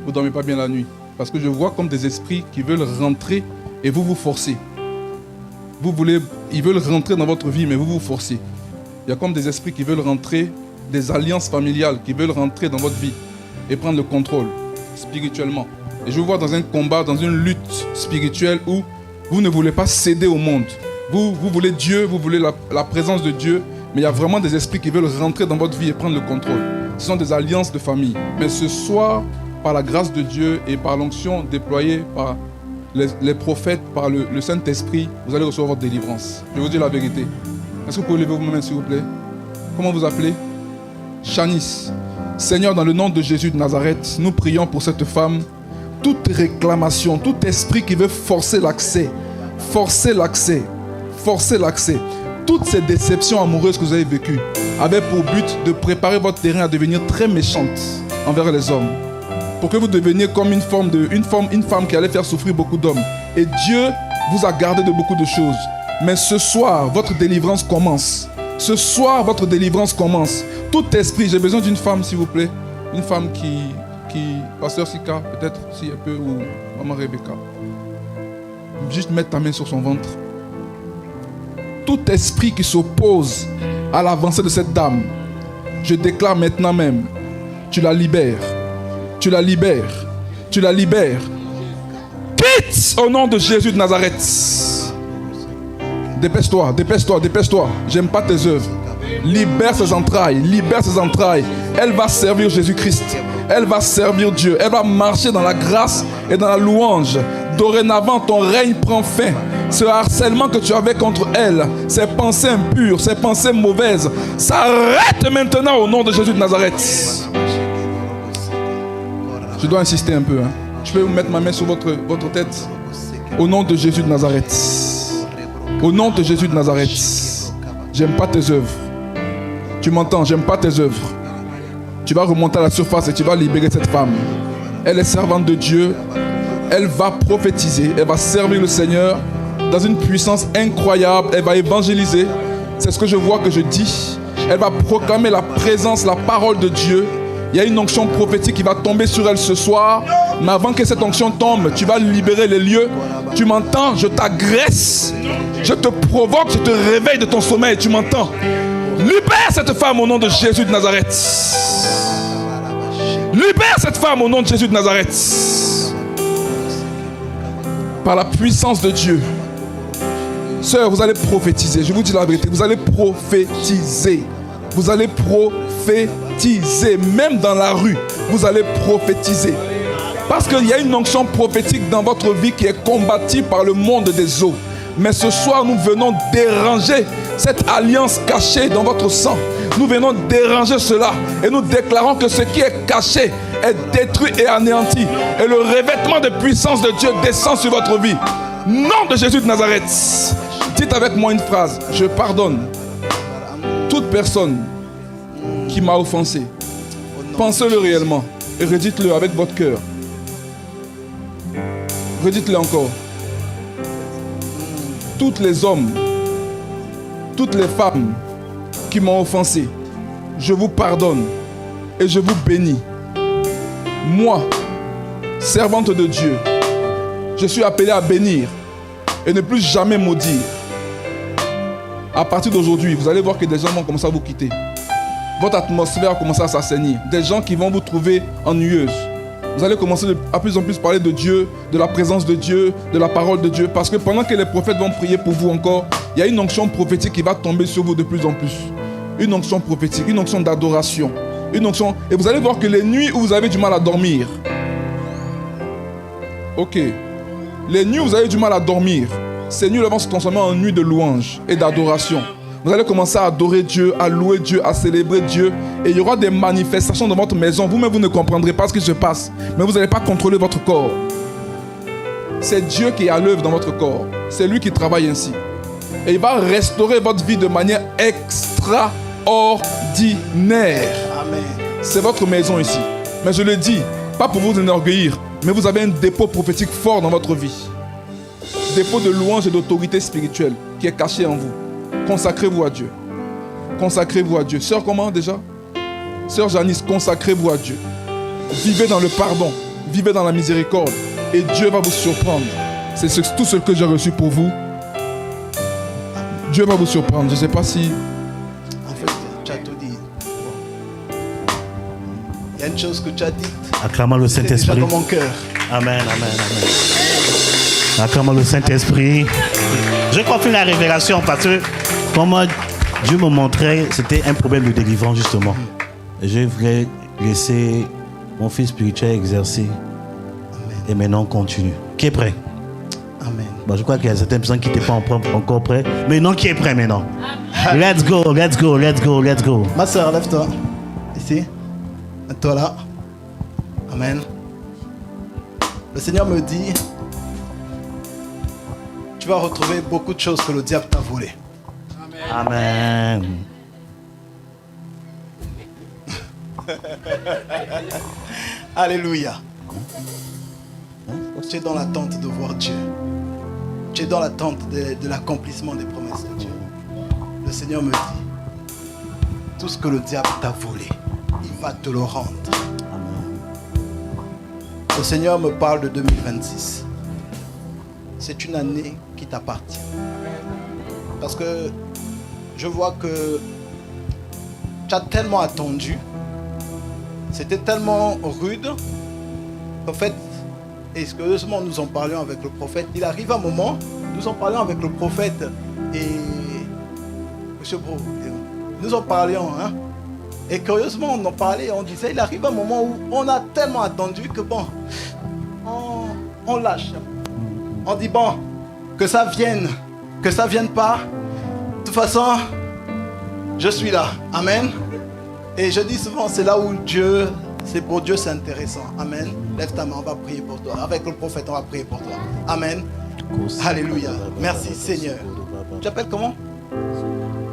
Vous ne dormez pas bien la nuit. Parce que je vois comme des esprits qui veulent rentrer et vous forcez. Ils veulent rentrer dans votre vie, mais vous vous forcez. Il y a comme des esprits qui veulent rentrer, des alliances familiales qui veulent rentrer dans votre vie et prendre le contrôle spirituellement. Et je vous vois dans un combat, dans une lutte spirituelle où vous ne voulez pas céder au monde. Vous voulez Dieu, vous voulez la présence de Dieu, mais il y a vraiment des esprits qui veulent rentrer dans votre vie et prendre le contrôle. Ce sont des alliances de famille. Mais ce soir, par la grâce de Dieu et par l'onction déployée par les prophètes, par le Saint-Esprit, vous allez recevoir votre délivrance. Je vous dis la vérité. Est-ce que vous pouvez lever vos mains, s'il vous plaît? Comment vous appelez? Shanice. Seigneur, dans le nom de Jésus de Nazareth, nous prions pour cette femme. Toute réclamation, tout esprit qui veut forcer l'accès, toutes ces déceptions amoureuses que vous avez vécues avaient pour but de préparer votre terrain à devenir très méchante envers les hommes. Pour que vous deveniez comme une femme qui allait faire souffrir beaucoup d'hommes. Et Dieu vous a gardé de beaucoup de choses. Mais ce soir, votre délivrance commence. Ce soir, votre délivrance commence. Tout esprit, j'ai besoin d'une femme, s'il vous plaît. Une femme qui Pasteur Sika, peut-être, si elle peut, ou Maman Rebecca. Juste mettre ta main sur son ventre. Tout esprit qui s'oppose à l'avancée de cette dame, je déclare maintenant même, tu la libères. Tu la libères. Tu la libères. Quitte au nom de Jésus de Nazareth. Dépêche-toi, dépêche-toi, dépêche-toi. J'aime pas tes œuvres. Libère ses entrailles, libère ses entrailles. Elle va servir Jésus-Christ. Elle va servir Dieu. Elle va marcher dans la grâce et dans la louange. Dorénavant, ton règne prend fin. Ce harcèlement que tu avais contre elle, ces pensées impures, ces pensées mauvaises, s'arrête maintenant au nom de Jésus de Nazareth. Je dois insister un peu. Je peux vous mettre ma main sur votre tête. Au nom de Jésus de Nazareth. Au nom de Jésus de Nazareth. J'aime pas tes œuvres. Tu m'entends? J'aime pas tes œuvres. Tu vas remonter à la surface et tu vas libérer cette femme. Elle est servante de Dieu. Elle va prophétiser. Elle va servir le Seigneur dans une puissance incroyable. Elle va évangéliser. C'est ce que je vois que je dis. Elle va proclamer la présence, la parole de Dieu. Il y a une onction prophétique qui va tomber sur elle ce soir. Mais avant que cette onction tombe, tu vas libérer les lieux. Tu m'entends? Je t'agresse. Je te provoque, je te réveille de ton sommeil. Tu m'entends? Libère cette femme au nom de Jésus de Nazareth. Libère cette femme au nom de Jésus de Nazareth. Par la puissance de Dieu. Sœur, vous allez prophétiser. Je vous dis la vérité. Vous allez prophétiser. Vous allez prophétiser. Même dans la rue, vous allez prophétiser. Parce qu'il y a une onction prophétique dans votre vie qui est combattue par le monde des eaux. Mais ce soir, nous venons déranger cette alliance cachée dans votre sang. Nous venons déranger cela. Et nous déclarons que ce qui est caché est détruit et anéanti. Et le revêtement de puissance de Dieu descend sur votre vie. Nom de Jésus de Nazareth. Dites avec moi une phrase. Je pardonne toute personne qui m'a offensé. Pensez-le réellement. Et redites-le avec votre cœur. Redites-le encore. Toutes les hommes, toutes les femmes qui m'ont offensé, je vous pardonne et je vous bénis. Moi, servante de Dieu, je suis appelé à bénir et ne plus jamais maudire. À partir d'aujourd'hui, vous allez voir que des gens vont commencer à vous quitter. Votre atmosphère va commencer à s'assainir. Des gens qui vont vous trouver ennuyeuse. Vous allez commencer à plus en plus parler de Dieu, de la présence de Dieu, de la parole de Dieu. Parce que pendant que les prophètes vont prier pour vous encore, il y a une onction prophétique qui va tomber sur vous de plus en plus. Une onction prophétique, une onction d'adoration. Une onction... Et vous allez voir que les nuits où vous avez du mal à dormir, ok, les nuits où vous avez du mal à dormir, ces nuits vont se transformer en nuits de louange et d'adoration. Vous allez commencer à adorer Dieu, à louer Dieu, à célébrer Dieu. Et il y aura des manifestations dans votre maison. Vous-même, vous ne comprendrez pas ce qui se passe. Mais vous n'allez pas contrôler votre corps. C'est Dieu qui est à l'œuvre dans votre corps. C'est lui qui travaille ainsi. Et il va restaurer votre vie de manière extraordinaire. Amen. C'est votre maison ici. Mais je le dis, pas pour vous enorgueillir, mais vous avez un dépôt prophétique fort dans votre vie. Dépôt de louange et d'autorité spirituelle qui est caché en vous. Consacrez-vous à Dieu. Consacrez-vous à Dieu. Sœur, comment déjà? Sœur Janice, consacrez-vous à Dieu. Vivez dans le pardon. Vivez dans la miséricorde. Et Dieu va vous surprendre. C'est tout ce que j'ai reçu pour vous. Dieu va vous surprendre. Je ne sais pas si... En fait, tu as tout dit. Il y a une chose que tu as dite. Acclamons le C'est déjà Saint-Esprit. dans mon cœur. Amen, amen, amen. Acclamons le Saint-Esprit. Je confirme la révélation parce que comment Dieu me montrait, c'était un problème de délivrance justement. Et je voulais laisser mon fils spirituel exercer. Amen. Et maintenant on continue. Qui est prêt? Amen. Bon, je crois qu'il y a certaines personnes qui n'étaient pas encore prêts. Mais non, qui est prêt maintenant? Let's go, let's go, let's go, let's go. Ma soeur, lève-toi. Ici. Toi là. Amen. Le Seigneur me dit, tu vas retrouver beaucoup de choses que le diable t'a volées. Amen. Alléluia. Tu es dans l'attente de voir Dieu. Tu es dans l'attente de l'accomplissement des promesses de Dieu. Le Seigneur me dit, tout ce que le diable t'a volé, il va te le rendre. Le Seigneur me parle de 2026. C'est une année qui t'appartient. Parce que je vois que tu as tellement attendu. C'était tellement rude qu'en fait, et curieusement nous en parlions avec le prophète, il arrive un moment, nous en parlions avec le prophète et Monsieur Bro, nous en parlions, hein. Et curieusement on en parlait, on disait, il arrive un moment où on a tellement attendu que bon, on lâche. On dit bon, que ça vienne pas. De toute façon, je suis là. Amen. Et je dis souvent, c'est là où Dieu, c'est pour Dieu, c'est intéressant. Amen. Lève ta main, on va prier pour toi. Avec le prophète, on va prier pour toi. Amen. Alléluia. Merci Seigneur. Tu t'appelles comment?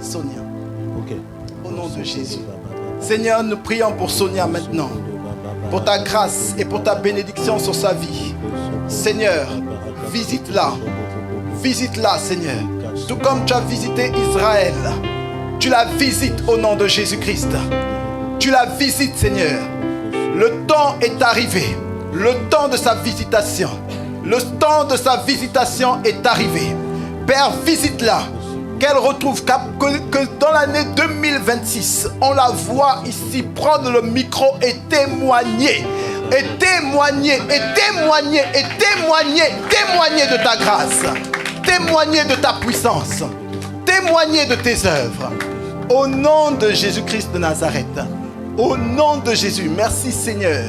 Sonia. Ok. Au nom de Jésus. Seigneur, nous prions pour Sonia maintenant. Pour ta grâce et pour ta bénédiction sur sa vie. Seigneur, visite-la. Visite-la, Seigneur. Tout comme tu as visité Israël. Tu la visites au nom de Jésus-Christ. Tu la visites, Seigneur. Le temps est arrivé. Le temps de sa visitation. Le temps de sa visitation est arrivé. Père, visite-la. qu'elle retrouve, que dans l'année 2026, on la voit ici prendre le micro et témoigner. Et témoigner, et témoigner, et témoigner, témoigner de ta grâce, témoigner de ta puissance, témoigner de tes œuvres. Au nom de Jésus-Christ de Nazareth, au nom de Jésus, merci Seigneur,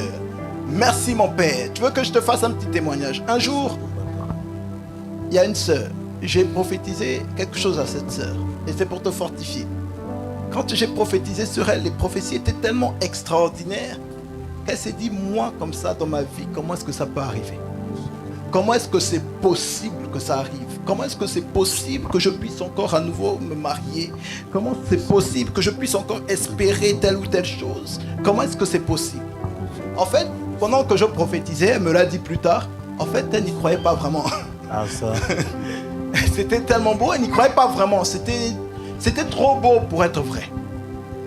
merci mon Père. Tu veux que je te fasse un petit témoignage? Un jour, il y a une sœur, j'ai prophétisé quelque chose à cette sœur, et c'est pour te fortifier. Quand j'ai prophétisé sur elle, les prophéties étaient tellement extraordinaires, elle s'est dit, moi, comme ça, dans ma vie, comment est-ce que ça peut arriver? Comment est-ce que c'est possible que ça arrive? Comment est-ce que c'est possible que je puisse encore à nouveau me marier? Comment c'est possible que je puisse encore espérer telle ou telle chose? Comment est-ce que c'est possible? En fait, pendant que je prophétisais, elle me l'a dit plus tard, en fait, elle n'y croyait pas vraiment. Ah, ça. C'était tellement beau, elle n'y croyait pas vraiment. C'était trop beau pour être vrai.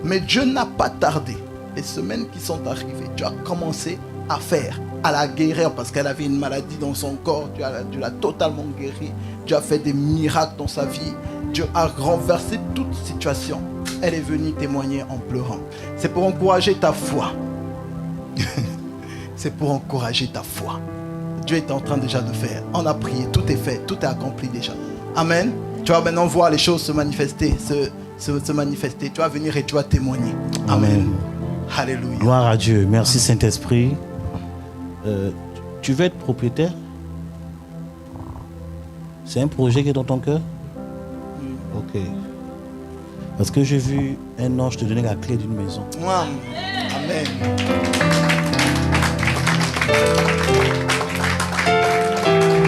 Mais Dieu n'a pas tardé. Les semaines qui sont arrivées, tu as commencé à faire, à la guérir parce qu'elle avait une maladie dans son corps. Tu l'as totalement guérie. Tu as fait des miracles dans sa vie. Dieu a renversé toute situation. Elle est venue témoigner en pleurant. C'est pour encourager ta foi. C'est pour encourager ta foi. Dieu est en train déjà de faire. On a prié, tout est fait, tout est accompli déjà. Amen. Tu vas maintenant voir les choses se manifester, se manifester. Tu vas venir et tu vas témoigner. Amen. Alléluia. Gloire à Dieu. Merci Saint-Esprit. Tu veux être propriétaire? C'est un projet qui est dans ton cœur? Ok. Parce que j'ai vu un ange te donner la clé d'une maison. Amen.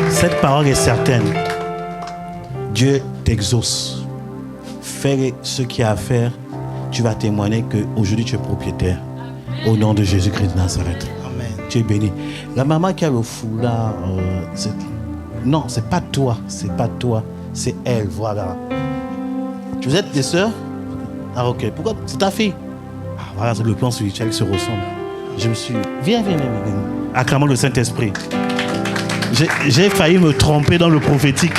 Cette parole est certaine. Dieu t'exauce. Fais ce qu'il y a à faire. Tu vas témoigner qu'aujourd'hui tu es propriétaire. Au nom de Jésus-Christ de Nazareth. Amen. Tu es béni. La maman qui a le foulard, non, c'est pas toi. C'est pas toi. C'est elle, voilà. Vous êtes des sœurs? Ah ok. Pourquoi? C'est ta fille? Ah voilà, c'est le plan spirituel qui se ressemble. Je me suis... Viens. Acclamons le Saint-Esprit. J'ai failli me tromper dans le prophétique.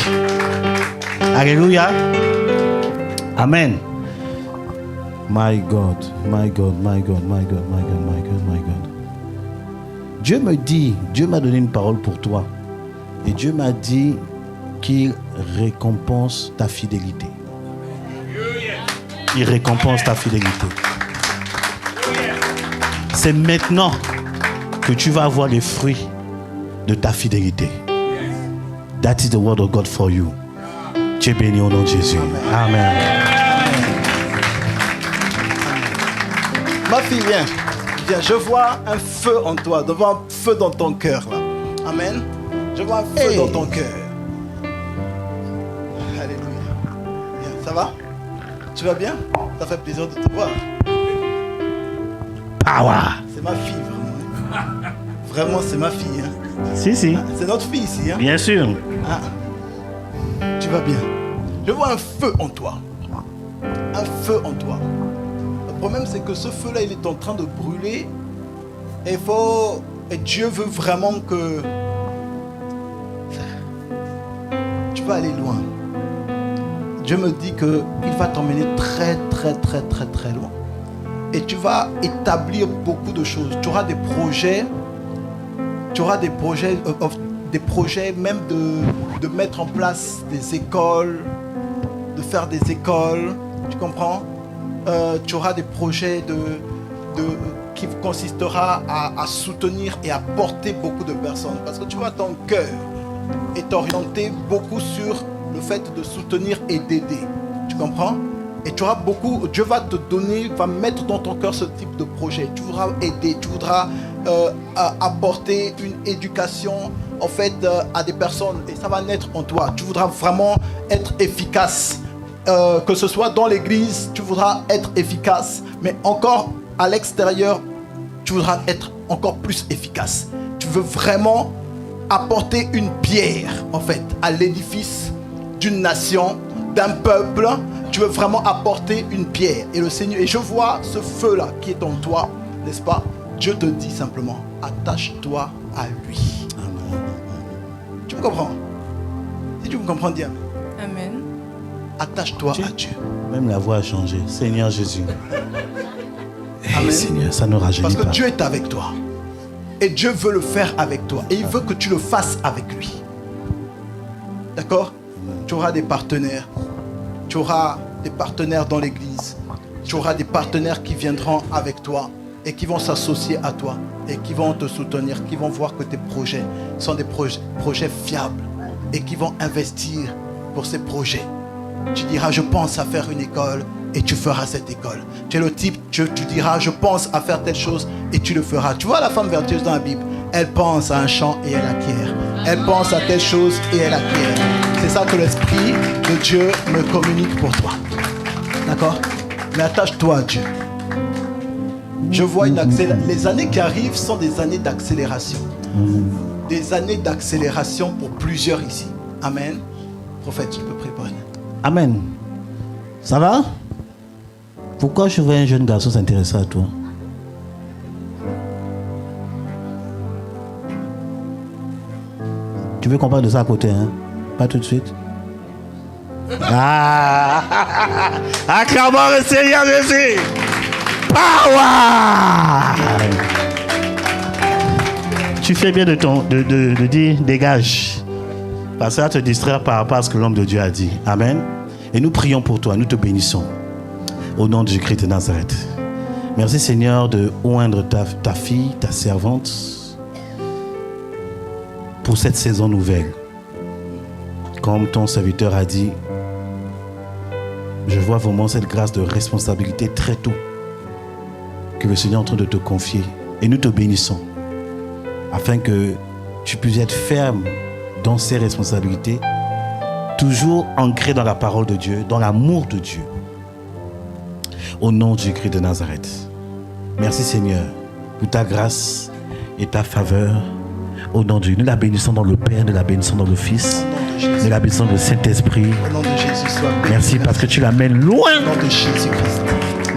Alléluia. Amen. My God. Dieu m'a donné une parole pour toi. Et Dieu m'a dit qu'il récompense ta fidélité. Il récompense ta fidélité. C'est maintenant que tu vas avoir les fruits de ta fidélité. That is the word of God for you. Tu es béni au nom de Jésus. Amen. Ma fille, viens, je vois un feu en toi, je vois un feu dans ton cœur là. Amen. Je vois un feu dans ton cœur. Alléluia. Bien, ça va? Tu vas bien? Ça fait plaisir de te voir. Power. C'est ma fille, vraiment. Vraiment, c'est ma fille. Hein. Si. C'est notre fille ici. Hein. Bien sûr. Ah. Tu vas bien. Je vois un feu en toi. Un feu en toi. Le problème, c'est que ce feu-là, il est en train de brûler. Et Dieu veut vraiment que tu vas aller loin. Dieu me dit qu'il va t'emmener très loin. Et tu vas établir beaucoup de choses. Tu auras des projets. Des projets même de mettre en place des écoles, de faire des écoles. Tu comprends? Tu auras des projets qui consistera à soutenir et à porter beaucoup de personnes. Parce que tu vois, ton cœur est orienté beaucoup sur le fait de soutenir et d'aider. Tu comprends? Et tu auras beaucoup, Dieu va te donner, va mettre dans ton cœur ce type de projet. Tu voudras aider, tu voudras apporter une éducation en fait à des personnes et ça va naître en toi. Tu voudras vraiment être efficace. Que ce soit dans l'église, tu voudras être efficace, mais encore à l'extérieur, tu voudras être encore plus efficace. Tu veux vraiment apporter une pierre en fait à l'édifice d'une nation, d'un peuple. Tu veux vraiment apporter une pierre. Et le Seigneur, et je vois ce feu-là qui est en toi, n'est-ce pas? Dieu te dit simplement, attache-toi à lui. Amen. Tu me comprends? Si tu me comprends, dis amen. Amen. Attache-toi à Dieu. Même la voix a changé. Seigneur Jésus. Amen. Seigneur, ça ne rajeunit Parce pas. que Dieu est avec toi. Et Dieu veut le faire avec toi. Et il veut que tu le fasses avec lui. D'accord? Tu auras des partenaires. Tu auras des partenaires dans l'église. Tu auras des partenaires qui viendront avec toi et qui vont s'associer à toi et qui vont te soutenir, qui vont voir que tes projets sont des projets fiables et qui vont investir pour ces projets. Tu diras, je pense à faire une école et tu feras cette école. Tu es le type, tu diras, je pense à faire telle chose et tu le feras. Tu vois la femme vertueuse dans la Bible, elle pense à un champ et elle acquiert. Elle pense à telle chose et elle acquiert. C'est ça que l'Esprit de Dieu me communique pour toi. D'accord? Mais attache-toi à Dieu. Je vois une accélération. Les années qui arrivent sont des années d'accélération. Des années d'accélération pour plusieurs ici. Amen. Prophète, tu peux prier pour elle. Amen. Ça va? Pourquoi je vois un jeune garçon s'intéresser à toi? Tu veux qu'on parle de ça à côté, hein? Pas tout de suite. Ah! Acclamons le Seigneur Jésus! Power! Tu fais bien de dire dégage. Parce que ça va te distraire par rapport à ce que l'homme de Dieu a dit. Amen. Et nous prions pour toi, nous te bénissons. Au nom de Jésus-Christ de Nazareth. Merci Seigneur de oindre ta fille, ta servante, pour cette saison nouvelle. Comme ton serviteur a dit, je vois vraiment cette grâce de responsabilité très tôt que le Seigneur est en train de te confier. Et nous te bénissons afin que tu puisses être ferme dans ces responsabilités, toujours ancré dans la parole de Dieu, dans l'amour de Dieu. Au nom de Jésus-Christ de Nazareth. Merci Seigneur pour ta grâce et ta faveur. Au nom de Dieu, nous la bénissons dans le Père, nous la bénissons dans le Fils, nous la bénissons dans le Saint-Esprit. Au nom de Jésus, sois béni. Merci parce que tu l'amènes loin. Au nom de Jésus-Christ.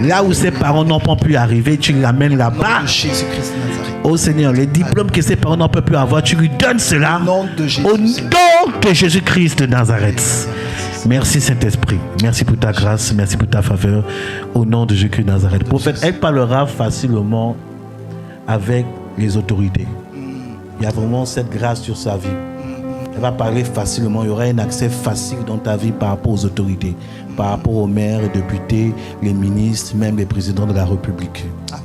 Là où ses parents n'ont pas pu arriver, tu l'amènes Au nom là-bas. de Jésus-Christ de Nazareth. Oh Seigneur, les diplômes que ses parents n'ont pas pu avoir, tu lui donnes cela. Au nom de Jésus. Au nom de Jésus-Christ de Nazareth. Merci Saint-Esprit. Merci pour ta grâce. Merci pour ta faveur. Au nom de Jésus-Christ de Nazareth. Prophète, elle parlera facilement avec les autorités. Il y a vraiment cette grâce sur sa vie. Elle va parler facilement. Il y aura un accès facile dans ta vie par rapport aux autorités, par rapport aux maires, les députés, les ministres, même les présidents de la République. Amen.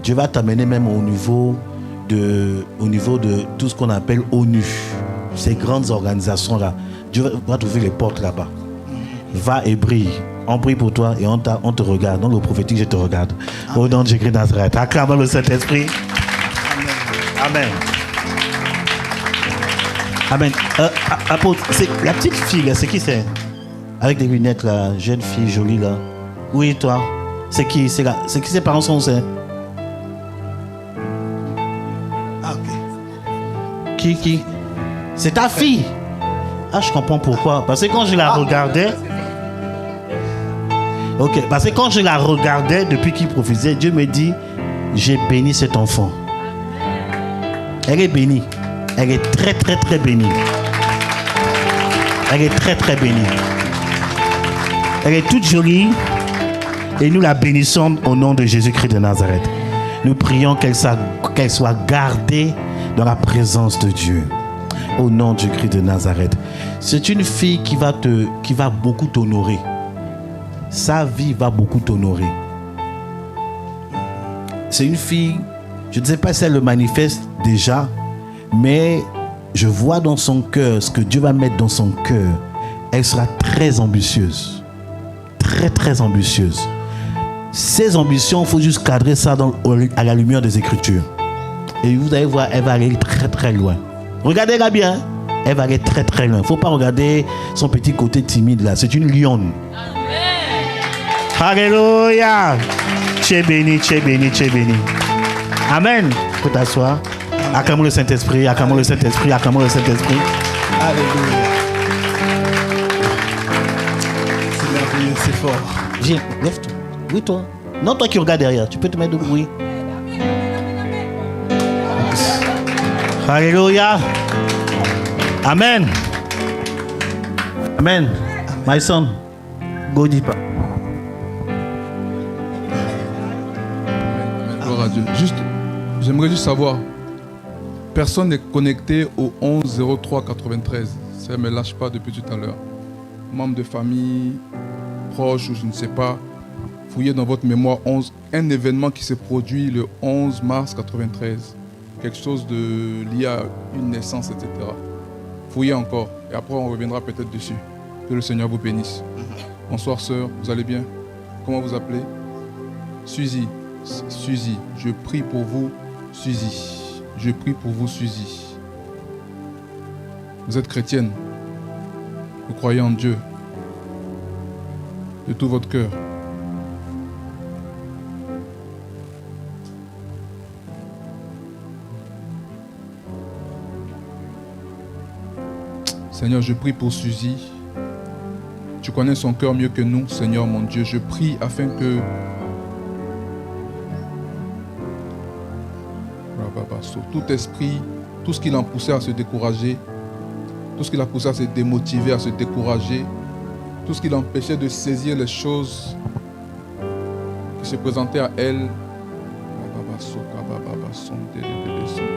Dieu va t'amener même au niveau de tout ce qu'on appelle ONU, ces grandes organisations-là. Dieu va t'ouvrir les portes là-bas. Va et brille. On prie pour toi et on te regarde. Dans le prophétique, je te regarde. Amen. Au nom de Jésus de Nazareth. Acclamons le Saint-Esprit. Amen. Amen. Apôtre, c'est la petite fille là, c'est qui c'est? Avec des lunettes là, jeune fille jolie là. Oui, toi. C'est qui? C'est qui ses parents sont? C'est ok. Qui? C'est ta fille. Ah, je comprends pourquoi. Parce que quand je la regardais. Ok, parce que quand je la regardais depuis qu'il prophétisait, Dieu me dit, j'ai béni cet enfant. Elle est bénie. Elle est très très très bénie. Elle est très très bénie. Elle est toute jolie. Et nous la bénissons au nom de Jésus-Christ de Nazareth. Nous prions qu'elle soit gardée dans la présence de Dieu. Au nom de Jésus-Christ de Nazareth. C'est une fille qui va beaucoup t'honorer. Sa vie va beaucoup t'honorer. C'est une fille, je ne sais pas si elle le manifeste déjà, mais je vois dans son cœur ce que Dieu va mettre dans son cœur. Elle sera très ambitieuse. Très très ambitieuse. Ses ambitions, il faut juste cadrer ça à la lumière des Écritures. Et vous allez voir, elle va aller très très loin. Regardez-la bien. Elle va aller très très loin. Il ne faut pas regarder son petit côté timide là. C'est une lionne. Amen. Alléluia. Tu es béni, tu es béni, tu es béni. Amen. Tu peux t'asseoir. Acclamons le Saint-Esprit, acclamons le Saint-Esprit, acclamons le Saint-Esprit. Alléluia. C'est merveilleux, c'est fort. Viens, lève-toi. Oui, toi. Non, toi qui regardes derrière. Tu peux te mettre debout. Oui. Alléluia. Amen. Amen. My son, Godipa. Amen. Gloire à Dieu. J'aimerais juste savoir, personne n'est connecté au 11 03 93. Ça ne me lâche pas depuis tout à l'heure. Membre de famille, proche ou je ne sais pas, fouillez dans votre mémoire un événement qui s'est produit le 11 mars 93. Quelque chose lié à une naissance, etc. Fouillez encore et après on reviendra peut-être dessus. Que le Seigneur vous bénisse. Bonsoir sœur, vous allez bien? Comment vous appelez? Suzy. Suzy, je prie pour vous, Suzy. Je prie pour vous, Suzy. Vous êtes chrétienne. Vous croyez en Dieu de tout votre cœur. Seigneur, je prie pour Suzy. Tu connais son cœur mieux que nous, Seigneur mon Dieu. Je prie afin que tout esprit, tout ce qui l'a poussé à se décourager, tout ce qui l'a poussé à se démotiver, à se décourager, tout ce qui l'empêchait de saisir les choses qui se présentaient à elle.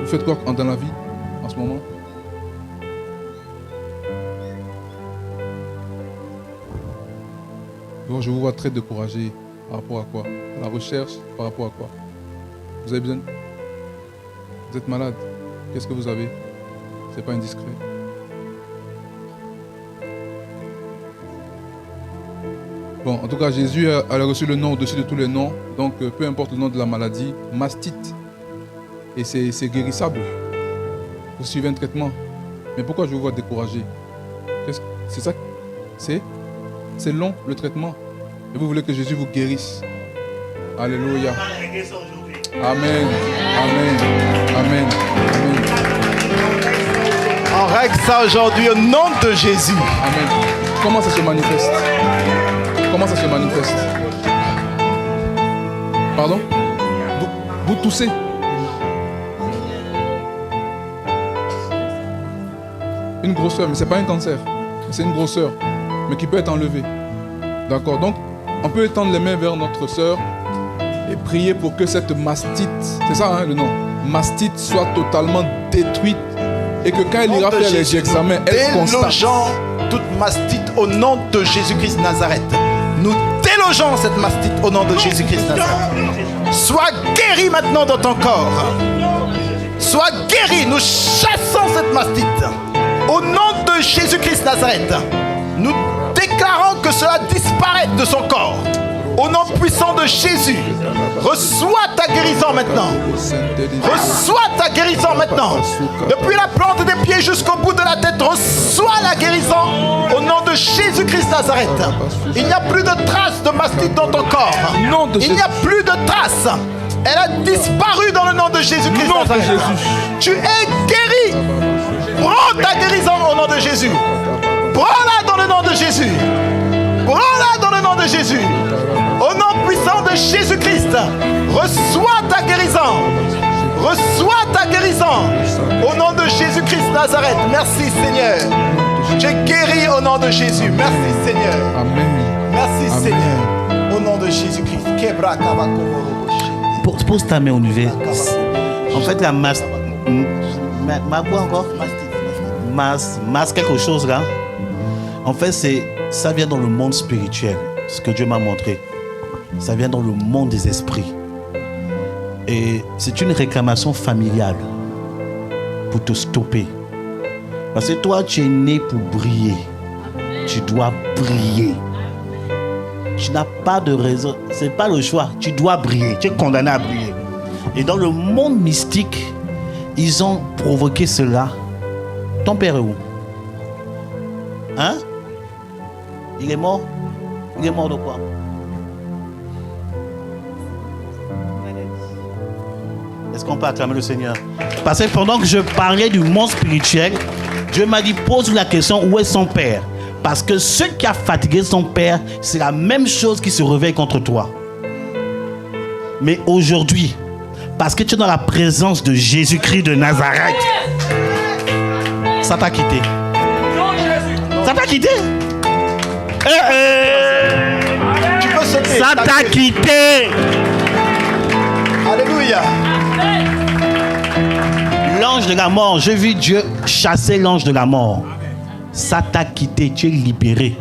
Vous faites quoi dans la vie en ce moment? Donc je vous vois très découragé. Par rapport à quoi? À la recherche, par rapport à quoi? Vous avez besoin? Vous êtes malade? Qu'est-ce que vous avez? C'est pas indiscret. Bon, en tout cas, Jésus a reçu le nom au-dessus de tous les noms. Donc, peu importe le nom de la maladie, mastite. Et c'est guérissable. Vous suivez un traitement. Mais pourquoi je vous vois découragé? C'est ça? C'est long, le traitement. Et vous voulez que Jésus vous guérisse. Alléluia. Amen. Amen. Amen. Amen. On règle ça aujourd'hui au nom de Jésus. Amen. Comment ça se manifeste? Comment ça se manifeste? Pardon? Vous toussez? Une grosseur, mais ce n'est pas un cancer. C'est une grosseur, mais qui peut être enlevée. D'accord? Donc, on peut étendre les mains vers notre sœur et prier pour que cette mastite, c'est ça hein, le nom, mastite soit totalement détruite et que quand elle ira faire les examens, elle constate. Délogeons toute mastite au nom de Jésus-Christ Nazareth. Nous délogeons cette mastite au nom de Jésus-Christ Nazareth. Sois guéri maintenant dans ton corps. Sois guéri. Nous chassons cette mastite. Au nom de Jésus-Christ Nazareth. Nous déclarons que cela disparaît de son corps. Au nom puissant de Jésus. Reçois ta guérison maintenant. Reçois ta guérison maintenant. Depuis la plante des pieds jusqu'au bout de la tête, reçois la guérison au nom de Jésus-Christ Nazareth. Il n'y a plus de traces de mastite dans ton corps. Il n'y a plus de traces. Elle a disparu dans le nom de Jésus-Christ Nazareth. Tu es guéri. Prends ta guérison au nom de Jésus. Prends-la dans le nom de Jésus. Prends-la dans le nom de Jésus. Au nom puissant de Jésus-Christ, reçois ta guérison. Reçois ta guérison. Au nom de Jésus-Christ Nazareth. Merci Seigneur. Tu es guéri au nom de Jésus. Merci Seigneur. Amen. Merci Amen. Seigneur. Au nom de Jésus-Christ. Pose ta main au niveau. En fait, la masse. Ma quoi encore? Masse quelque chose là. En fait, ça vient dans le monde spirituel. Ce que Dieu m'a montré. Ça vient dans le monde des esprits. Et c'est une réclamation familiale pour te stopper. Parce que toi, tu es né pour briller. Tu dois briller. Tu n'as pas de raison. Ce n'est pas le choix. Tu dois briller. Tu es condamné à briller. Et dans le monde mystique, ils ont provoqué cela. Ton père est où? Hein? Il est mort? Il est mort de quoi? Est-ce qu'on peut acclamer le Seigneur? Parce que pendant que je parlais du monde spirituel, Dieu m'a dit, pose la question, où est son père? Parce que ce qui a fatigué son père, c'est la même chose qui se réveille contre toi. Mais aujourd'hui, parce que tu es dans la présence de Jésus-Christ de Nazareth, ça t'a quitté. Ça t'a quitté? sauter. Ça t'a quitté. Alléluia. L'ange de la mort, j'ai vu Dieu chasser l'ange de la mort. Ça t'a quitté, tu es libéré.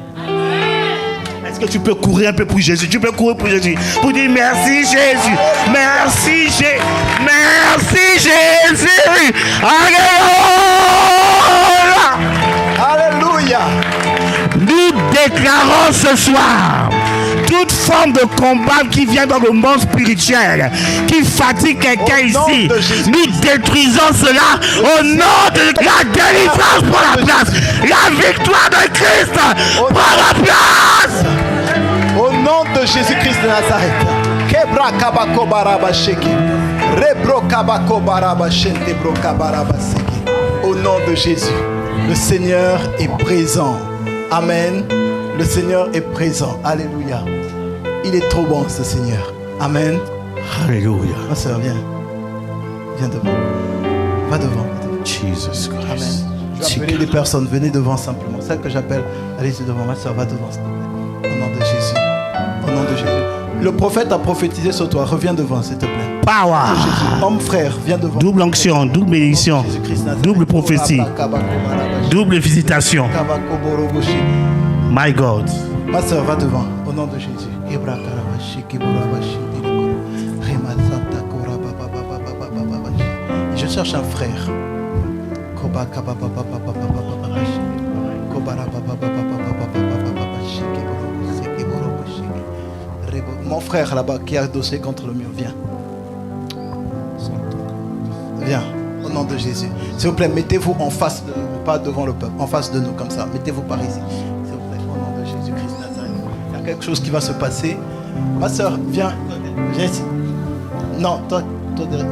Est-ce que tu peux courir un peu pour Jésus? Tu peux courir pour Jésus. Pour dire merci Jésus. Merci Jésus. Merci Jésus. Alléluia. Alléluia. Nous déclarons ce soir toute forme de combat qui vient dans le monde spirituel, qui fatigue quelqu'un ici. Nous détruisons cela au nom de la délivrance pour la place. La victoire de Christ pour la place. Au nom de Jésus-Christ de Nazareth. Kebra kabako baraba sheki. Rebro kabako baraba shente bro kabaraba seki. Au nom de Jésus, le Seigneur est présent. Amen. Le Seigneur est présent. Alléluia. Il est trop bon, ce Seigneur. Amen. Alléluia. Ma soeur, viens. Viens devant. Va devant. Jesus Christ. Amen. Je vais appeler des personnes. Venez devant simplement. Celle que j'appelle, allez-y devant. Ma soeur, va devant, s'il te plaît. Au nom de Jésus. Au nom de Jésus. Le prophète a prophétisé sur toi. Reviens devant, s'il te plaît. Power. Jésus. Homme frère, viens devant. Double onction, double bénédiction, double prophétie, double visitation. My God. Ma soeur, va devant. Au nom de Jésus. Je cherche un frère. Mon frère là-bas qui est adossé contre le mur, viens. Viens, au nom de Jésus. S'il vous plaît, mettez-vous en face de nous, pas devant le peuple, en face de nous comme ça. Mettez-vous par ici. S'il vous plaît, au nom de Jésus-Christ Nazareth. Il y a quelque chose qui va se passer. Ma soeur, viens. Viens ici. Non, toi,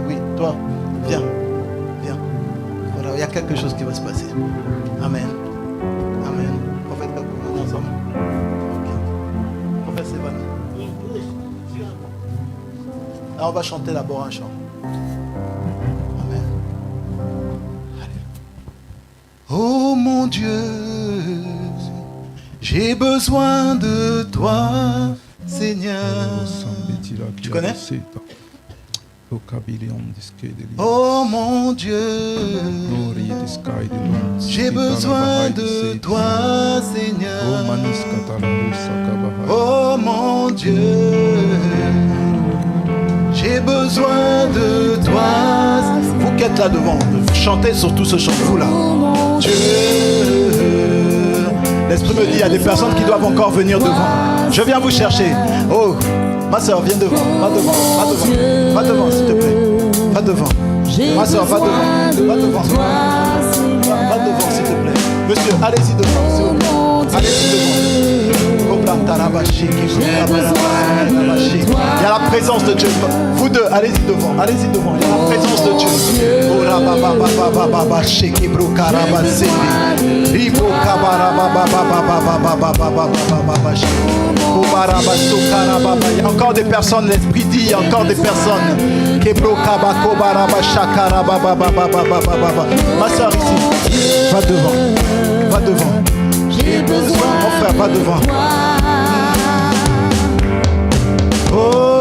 oui, toi, viens. Viens. Voilà, il y a quelque chose qui va se passer. Amen. Amen. Prophète, on est ensemble. Ok. Prophète, c'est bon. Là, on va chanter d'abord un chant. Amen. Allez. Oh mon Dieu, j'ai besoin de toi, Seigneur. Tu connais? Oh mon Dieu, j'ai besoin de toi, Seigneur. Oh mon Dieu, j'ai besoin de toi. Vous qui êtes là devant, chantez surtout ce chant, vous là. Dieu, l'Esprit me dit, il y a des personnes qui doivent encore venir devant. Je viens vous chercher. Oh, ma soeur, viens devant. Va devant, va devant. Va devant, s'il te plaît. Va devant. Ma soeur, va devant. Va devant. Va devant, s'il te plaît. Monsieur, allez-y devant, s'il vous plaît. Allez-y devant. Il y a la présence de Dieu. Vous deux, allez-y devant. Allez-y devant. Il y a la présence de Dieu. Il y a encore des personnes, l'Esprit dit, il y a encore des personnes. Ma soeur ici, va devant. Va devant. J'ai besoin, mon frère, va devant. Oh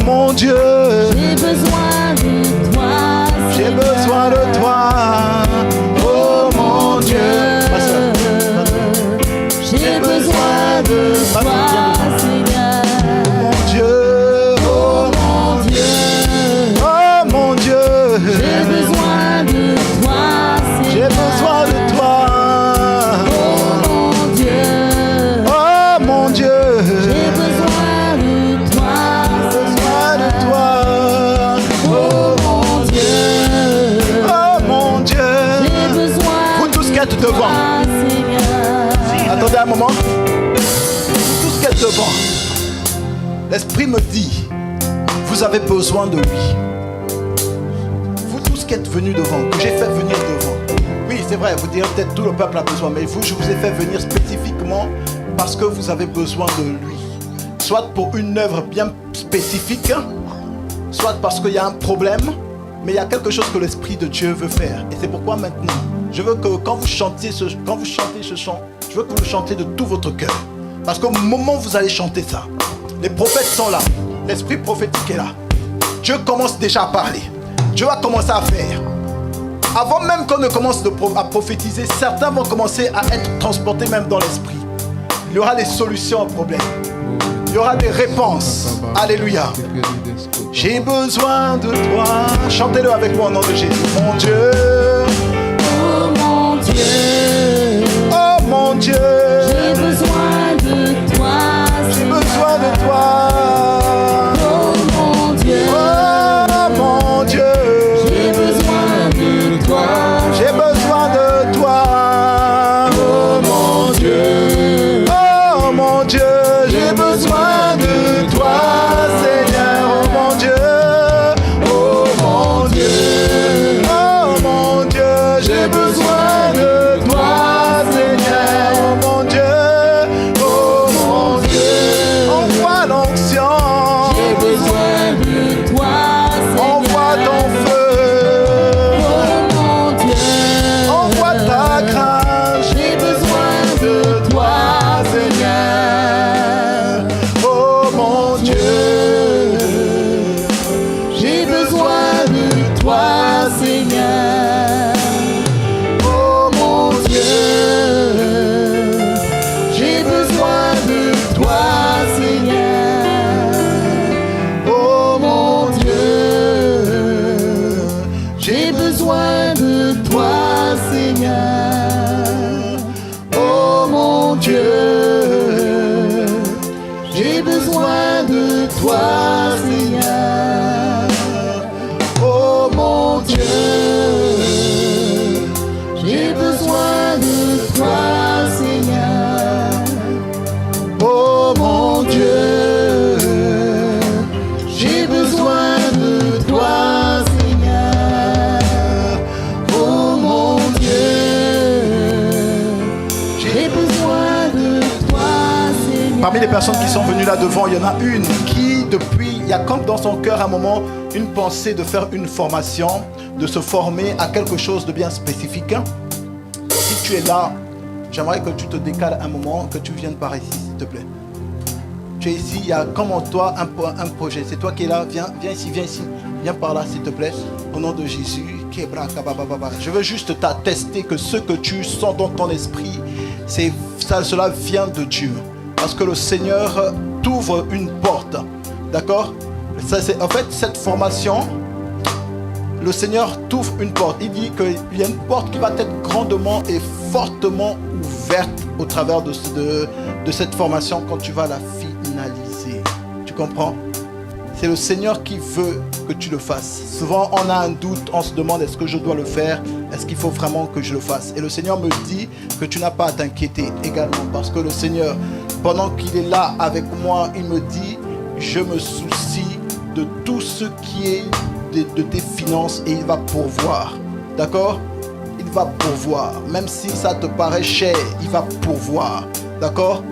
mon Dieu, j'ai besoin de toi. J'ai besoin de toi. Oh mon Dieu, J'ai besoin de toi, Seigneur. Mon Dieu, oh mon Dieu, oh mon Dieu. J'ai besoin de toi, Seigneur. J'ai besoin de toi. J'ai besoin de toi, oh mon Dieu. Oh mon Dieu. J'ai besoin Vous tous qui êtes devant. Attendez un moment. Vous tous qui êtes devant. L'Esprit me dit, vous avez besoin de lui. Vous tous qui êtes venus devant, que j'ai fait venir devant. Oui, c'est vrai, vous direz peut-être tout le peuple a besoin, mais vous, je vous ai fait venir spécifiquement parce que vous avez besoin de lui. Soit pour une œuvre bien spécifique, soit parce qu'il y a un problème, mais il y a quelque chose que l'Esprit de Dieu veut faire. Et c'est pourquoi maintenant, je veux que quand vous chantez ce chant, je veux que vous le chantez de tout votre cœur. Parce qu'au moment où vous allez chanter ça, les prophètes sont là. L'esprit prophétique est là. Dieu commence déjà à parler. Dieu va commencer à faire. Avant même qu'on ne commence à prophétiser, certains vont commencer à être transportés même dans l'esprit. Il y aura des solutions aux problèmes. Il y aura des réponses. Alléluia. J'ai besoin de toi. Chantez-le avec moi au nom de Jésus. Mon Dieu. Oh mon Dieu, Oh mon Dieu. j'ai besoin de toi. J'ai besoin de toi. Oh mon Dieu, Oh mon Dieu. j'ai besoin de toi. J'ai besoin de toi. Oh mon Dieu, Oh mon Dieu. J'ai besoin de toi, Seigneur. Oh mon Dieu. oh mon Dieu, Oh mon Dieu. J'ai besoin de toi, Seigneur. Oh mon Dieu. Oh mon Dieu. Envoie l'onction. j'ai besoin de toi. Envoie ton feu. Oh mon Dieu, Envoie ta grâce. j'ai besoin de toi, Seigneur. Oh mon Dieu. j'ai besoin de toi, Seigneur. Oh mon Dieu. J'ai besoin de toi, Seigneur. Oh mon Dieu. J'ai besoin de toi, Seigneur. Oh mon Dieu. J'ai besoin de toi, Seigneur. Oh mon Dieu. J'ai besoin de toi, Seigneur. Oh mon Dieu. J'ai besoin de toi, Seigneur. Oh mon Dieu, j'ai besoin de toi, Seigneur. Parmi les personnes qui sont venues là devant, il y en a une qui, depuis, il y a comme dans son cœur à un moment une pensée de faire une formation, de se former à quelque chose de bien spécifique. Si tu es là, j'aimerais que tu te décales un moment, que tu viennes par ici, s'il te plaît. Tu es ici, il y a comme en toi un projet. C'est toi qui es là, viens ici, viens par là, s'il te plaît. Au nom de Jésus. Je veux juste t'attester que ce que tu sens dans ton esprit, cela vient de Dieu. Parce que le Seigneur t'ouvre une porte. D'accord? En fait, cette formation, le Seigneur t'ouvre une porte. Il dit qu'il y a une porte qui va être grandement et fortement ouverte au travers de cette formation quand tu vas la finaliser. Tu comprends? C'est le Seigneur qui veut que tu le fasses. Souvent, on a un doute, on se demande est-ce que je dois le faire? Est-ce qu'il faut vraiment que je le fasse? Et le Seigneur me dit que tu n'as pas à t'inquiéter également. Parce que le Seigneur, pendant qu'il est là avec moi, il me dit, je me soucie de tout ce qui est de tes finances et il va pourvoir. D'accord? Il va pourvoir. Même si ça te paraît cher, il va pourvoir. D'accord?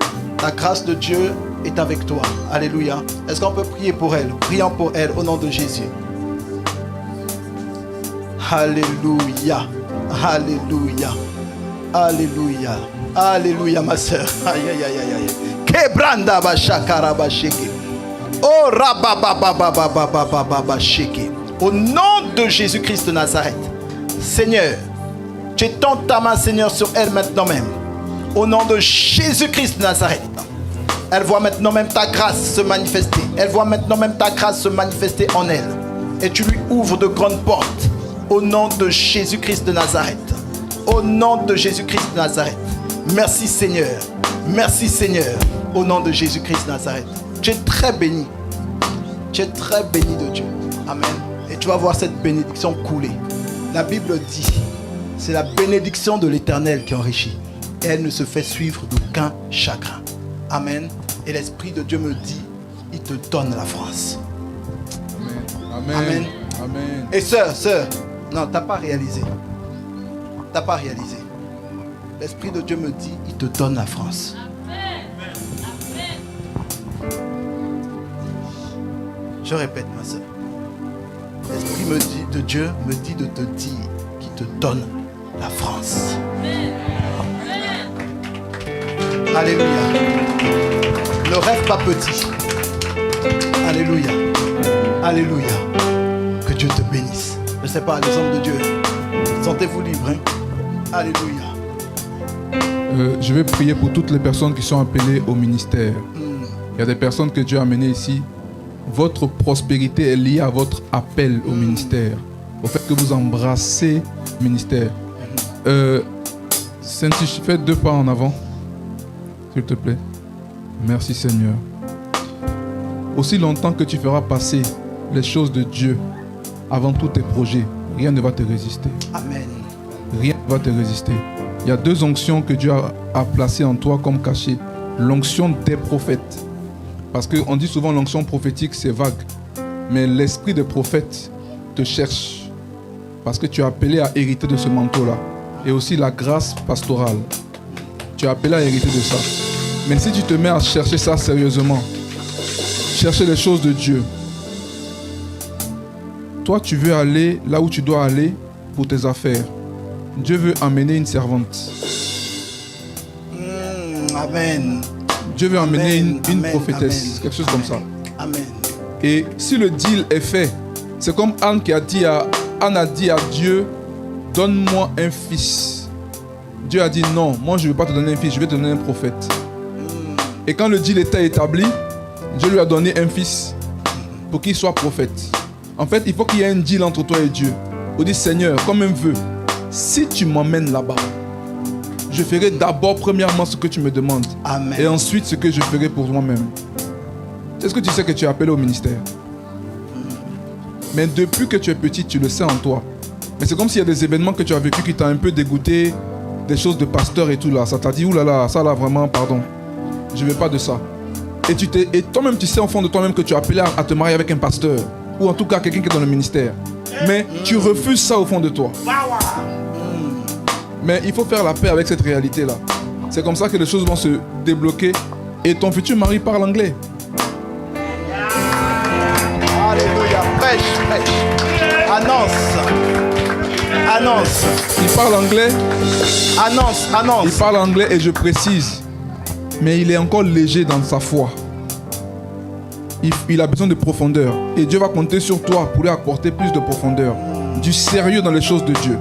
La grâce de Dieu est avec toi. Alléluia. Est-ce qu'on peut prier pour elle? Prions pour elle au nom de Jésus. Alléluia. Alléluia. Alléluia. Alléluia, ma soeur. Aïe, aïe, aïe, aïe, aïe. Kebranda bashakara basheke. Oh rababababababababasheke. Au nom de Jésus-Christ de Nazareth. Seigneur, tu étends ta main, Seigneur, sur elle maintenant même. Au nom de Jésus-Christ de Nazareth. Elle voit maintenant même ta grâce se manifester. Elle voit maintenant même ta grâce se manifester en elle. Et tu lui ouvres de grandes portes. Au nom de Jésus-Christ de Nazareth. Au nom de Jésus-Christ de Nazareth. Merci Seigneur. Merci Seigneur. Au nom de Jésus-Christ de Nazareth. Tu es très béni. Tu es très béni de Dieu. Amen. Et tu vas voir cette bénédiction couler. La Bible dit, c'est la bénédiction de l'Éternel qui enrichit. Et elle ne se fait suivre d'aucun chagrin. Amen. Et l'Esprit de Dieu me dit, il te donne la France. Amen. Amen. Amen. Et sœur, non, t'as pas réalisé. T'as pas réalisé. L'Esprit de Dieu me dit, il te donne la France. Je répète, ma sœur. L'Esprit de Dieu me dit de te dire qu'il te donne la France. Alléluia. Ne rêve pas petit. Alléluia. Alléluia. Que Dieu te bénisse. Je ne sais pas, les hommes de Dieu, sentez-vous libres. Hein? Alléluia. Je vais prier pour toutes les personnes qui sont appelées au ministère. Il y a des personnes que Dieu a amenées ici. Votre prospérité est liée à votre appel au ministère. Au fait que vous embrassez le ministère. Cynthia, fais 2 pas en avant. S'il te plaît. Merci Seigneur. Aussi longtemps que tu feras passer les choses de Dieu avant tous tes projets, rien ne va te résister. Amen. Rien ne va te résister. Il y a 2 onctions que Dieu a placées en toi comme cachées. L'onction des prophètes. Parce qu'on dit souvent l'onction prophétique, c'est vague. Mais l'esprit des prophètes te cherche. Parce que tu es appelé à hériter de ce manteau-là. Et aussi la grâce pastorale. Tu es appelé à hériter de ça. Mais si tu te mets à chercher ça sérieusement, chercher les choses de Dieu, toi tu veux aller là où tu dois aller pour tes affaires. Dieu veut amener une servante. Amen. Dieu veut amener une Amen, prophétesse, amen, quelque chose comme ça. Amen. Et si le deal est fait, c'est comme Anne qui a dit Anne a dit à Dieu, donne-moi un fils. Dieu a dit non, moi je ne vais pas te donner un fils, je vais te donner un prophète. Et quand le deal était établi, Dieu lui a donné un fils pour qu'il soit prophète. En fait, il faut qu'il y ait un deal entre toi et Dieu. On dit Seigneur, comme un vœu, si tu m'emmènes là-bas, je ferai d'abord premièrement ce que tu me demandes. Amen. Et ensuite ce que je ferai pour moi-même. Est-ce que tu sais que tu es appelé au ministère? Mais depuis que tu es petit, tu le sais en toi. Mais c'est comme s'il y a des événements que tu as vécu qui t'ont un peu dégoûté, des choses de pasteur et tout là. Ça t'a dit, oulala, ça là vraiment, pardon. Je ne veux pas de ça. Et toi-même, tu sais au fond de toi-même que tu es appelé à te marier avec un pasteur. Ou en tout cas quelqu'un qui est dans le ministère. Mais tu refuses ça au fond de toi. Mais il faut faire la paix avec cette réalité-là. C'est comme ça que les choses vont se débloquer. Et ton futur mari parle anglais. Alléluia. Prêche. Annonce. Il parle anglais. Annonce. Il parle anglais et je précise. Mais il est encore léger dans sa foi. Il a besoin de profondeur. Et Dieu va compter sur toi pour lui apporter plus de profondeur. Du sérieux dans les choses de Dieu.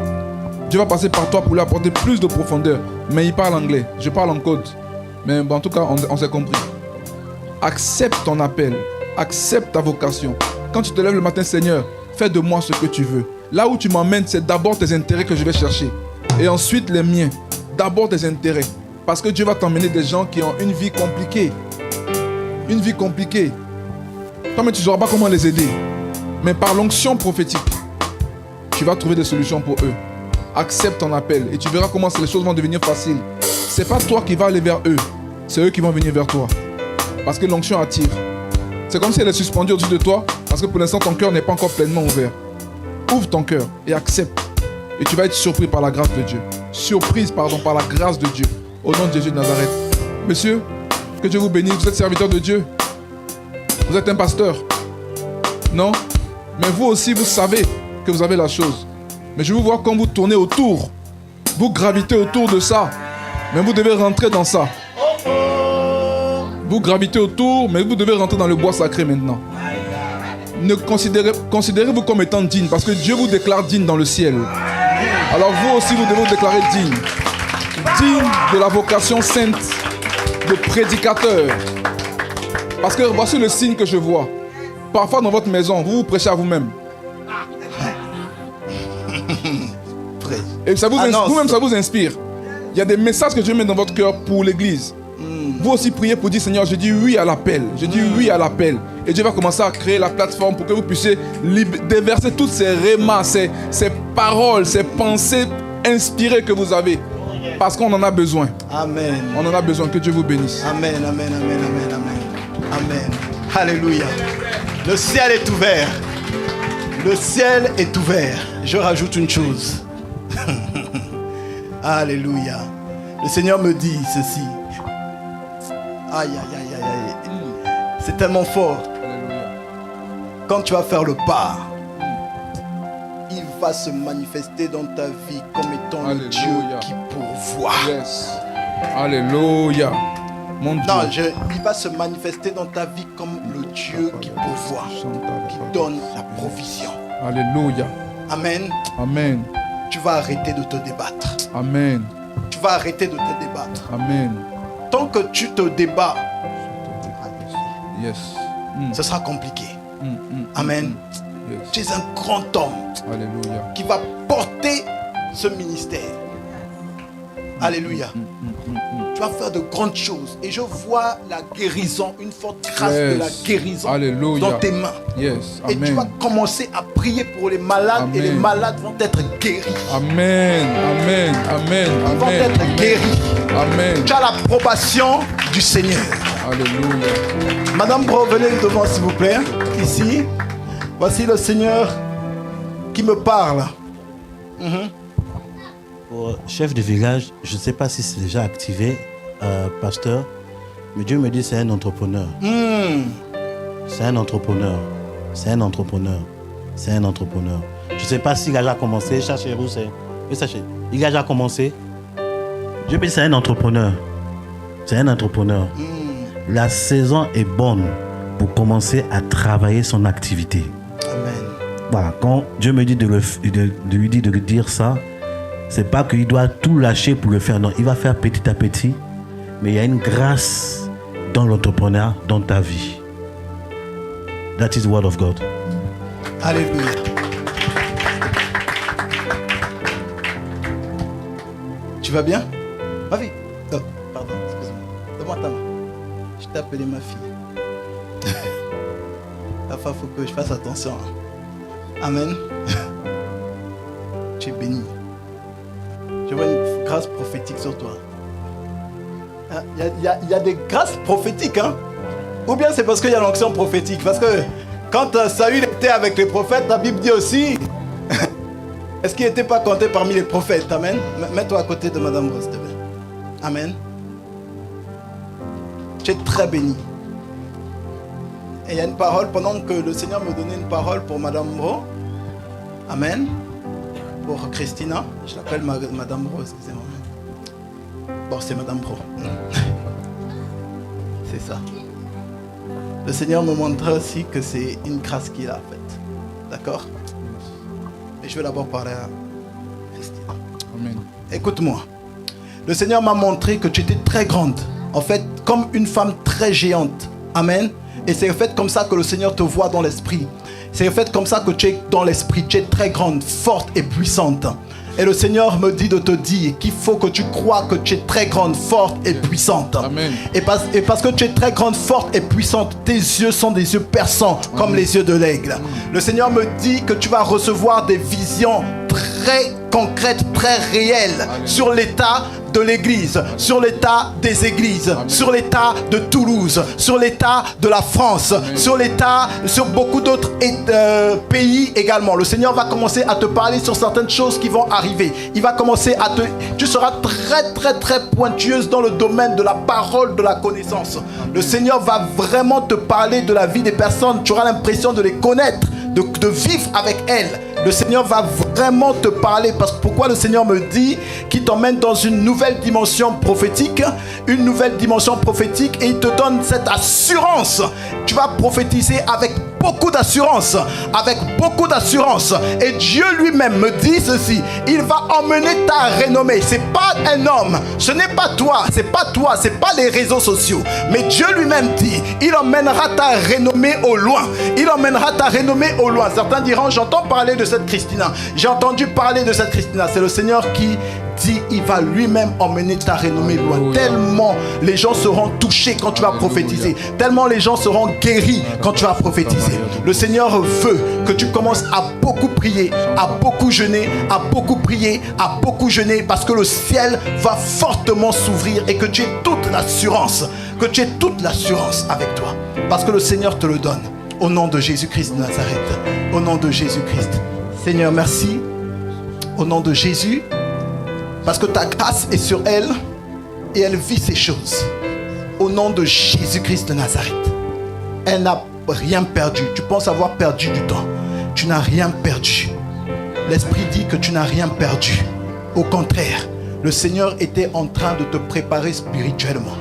Dieu va passer par toi pour lui apporter plus de profondeur. Mais il parle anglais. Je parle en code. Mais bon, en tout cas, on s'est compris. Accepte ton appel. Accepte ta vocation. Quand tu te lèves le matin, Seigneur, fais de moi ce que tu veux. Là où tu m'emmènes, c'est d'abord tes intérêts que je vais chercher. Et ensuite les miens. D'abord tes intérêts. Parce que Dieu va t'emmener des gens qui ont une vie compliquée. Une vie compliquée. Toi-même, tu ne sauras pas comment les aider. Mais par l'onction prophétique, tu vas trouver des solutions pour eux. Accepte ton appel et tu verras comment les choses vont devenir faciles. Ce n'est pas toi qui vas aller vers eux. C'est eux qui vont venir vers toi. Parce que l'onction attire. C'est comme si elle est suspendue au-dessus de toi. Parce que pour l'instant, ton cœur n'est pas encore pleinement ouvert. Ouvre ton cœur et accepte. Et tu vas être surpris par la grâce de Dieu. Surprise, pardon, par la grâce de Dieu. Au nom de Jésus de Nazareth. Monsieur, que Dieu vous bénisse. Vous êtes serviteur de Dieu. Vous êtes un pasteur. Non? Mais vous aussi, vous savez que vous avez la chose. Mais je vous vois quand vous tournez autour. Vous gravitez autour de ça. Mais vous devez rentrer dans ça. Vous gravitez autour, mais vous devez rentrer dans le bois sacré maintenant. Considérez-vous comme étant digne, parce que Dieu vous déclare digne dans le ciel. Alors vous aussi, vous devez vous déclarer digne. Digne de la vocation sainte de prédicateur. Parce que voici le signe que je vois. Parfois dans votre maison, vous prêchez à vous-même. Et ça vous-même, ça vous inspire. Il y a des messages que Dieu met dans votre cœur pour l'église. Vous aussi priez pour dire Seigneur, je dis oui à l'appel. Je dis oui à l'appel. Et Dieu va commencer à créer la plateforme pour que vous puissiez déverser toutes ces rémas, ces paroles, ces pensées inspirées que vous avez. Parce qu'on en a besoin. Amen. On en a besoin. Que Dieu vous bénisse. Amen, amen, amen, amen, amen. Amen. Alléluia. Le ciel est ouvert. Le ciel est ouvert. Je rajoute une chose. Alléluia. Le Seigneur me dit ceci. Aïe, aïe, aïe, aïe, aïe. C'est tellement fort. Quand tu vas faire le pas, il va se manifester dans ta vie comme étant le Dieu qui pourvoit. Yes. Alléluia. Mon Dieu. Non, il va se manifester dans ta vie comme le Dieu qui pourvoit, qui donne la provision. Alléluia. Amen. Amen. Tu vas arrêter de te débattre. Amen. Tu vas arrêter de te débattre. Amen. Tant que tu te débats, Yes. ce sera compliqué. Amen. Yes. Tu es un grand homme Alléluia. qui va porter ce ministère. Alléluia. Tu vas faire de grandes choses. Et je vois la guérison, une forte grâce de la guérison Alléluia. dans tes mains. Yes. Et tu vas commencer à prier pour les malades. Et les malades vont être guéris. Amen. Amen. Amen. Ils vont Amen. être guéris. Amen. Tu as l'approbation du Seigneur. Alléluia. Madame Bro, venez devant s'il vous plaît. Ici. Voici le Seigneur qui me parle. Pour chef de village, je ne sais pas si c'est déjà activé, pasteur, mais Dieu me dit c'est un entrepreneur. C'est un entrepreneur. C'est un entrepreneur. C'est un entrepreneur. Je ne sais pas s'il a déjà commencé. Cherchez où c'est. Oui, sachez. Il a déjà commencé. Dieu me dit c'est un entrepreneur. C'est un entrepreneur. La saison est bonne pour commencer à travailler son activité. Amen. Voilà, quand Dieu me dit de lui dire ça, c'est pas qu'il doit tout lâcher pour le faire. Non, il va faire petit à petit. Mais il y a une grâce dans l'entrepreneuriat, dans ta vie. That is the word of God. Alléluia. Tu vas bien? Ma fille. Oh, pardon, excuse-moi. Donne-moi ta main. Je t'ai appelé ma fille. Enfin, il faut que je fasse attention. Amen. Tu es béni. Je vois une grâce prophétique sur toi. Il y a des grâces prophétiques, hein? Ou bien c'est parce qu'il y a l'onction prophétique. Parce que quand Saül était avec les prophètes, la Bible dit aussi, est-ce qu'il n'était pas compté parmi les prophètes? Amen. Mets-toi à côté de Madame Rose, s'il te plaît. Amen. Tu es très béni. Et il y a une parole, pendant que le Seigneur me donnait une parole pour Madame Rose. Amen. Pour Christina. Je l'appelle Madame Rose, excusez-moi. Bon, c'est Madame Rose. C'est ça. Le Seigneur me montre aussi que c'est une grâce qu'il a faite. D'accord? Et je vais d'abord parler à Christina. Amen. Écoute-moi. Le Seigneur m'a montré que tu étais très grande. En fait, comme une femme très géante. Amen. Et c'est en fait comme ça que le Seigneur te voit dans l'esprit. C'est en fait comme ça que tu es dans l'esprit. Tu es très grande, forte et puissante. Et le Seigneur me dit de te dire qu'il faut que tu crois que tu es très grande, forte et puissante. Amen. Et parce que tu es très grande, forte et puissante, tes yeux sont des yeux perçants comme les yeux de l'aigle. Le Seigneur me dit que tu vas recevoir des visions très concrètes, très réelles sur l'état de l'église, sur l'état des églises, sur l'état de Toulouse, sur l'état de la France, sur l'état, sur beaucoup d'autres pays également. Le Seigneur va commencer à te parler sur certaines choses qui vont arriver. Il va commencer à tu seras très très très pointueuse dans le domaine de la parole, de la connaissance. Le Seigneur va vraiment te parler de la vie des personnes. Tu auras l'impression de les connaître, de vivre avec elles. Le Seigneur va vraiment te parler. Parce que pourquoi le Seigneur me dit qu'il t'emmène dans une nouvelle dimension prophétique. Une nouvelle dimension prophétique. Et il te donne cette assurance. Tu vas prophétiser avec beaucoup d'assurance. Avec beaucoup d'assurance. Et Dieu lui-même me dit ceci. Il va emmener ta renommée. C'est pas un homme. Ce n'est pas toi. C'est pas toi. C'est pas les réseaux sociaux. Mais Dieu lui-même dit. Il emmènera ta renommée au loin. Il emmènera ta renommée au loin. Certains diront, j'entends parler de cette Christina. J'ai entendu parler de cette Christina. C'est le Seigneur qui dit, il va lui-même emmener ta renommée loin. Alléluia. Tellement les gens seront touchés quand tu vas prophétiser. Tellement les gens seront guéris quand tu vas prophétiser. Le Seigneur veut que tu commences à beaucoup prier, à beaucoup jeûner, à beaucoup prier, à beaucoup jeûner, parce que le ciel va fortement s'ouvrir et que tu aies toute l'assurance, avec toi. Parce que le Seigneur te le donne. Au nom de Jésus-Christ de Nazareth. Au nom de Jésus-Christ. Seigneur, merci. Au nom de Jésus. Parce que ta grâce est sur elle. Et elle vit ces choses. Au nom de Jésus-Christ de Nazareth. Elle n'a rien perdu. Tu penses avoir perdu du temps. Tu n'as rien perdu. L'Esprit dit que tu n'as rien perdu. Au contraire, le Seigneur était en train de te préparer spirituellement.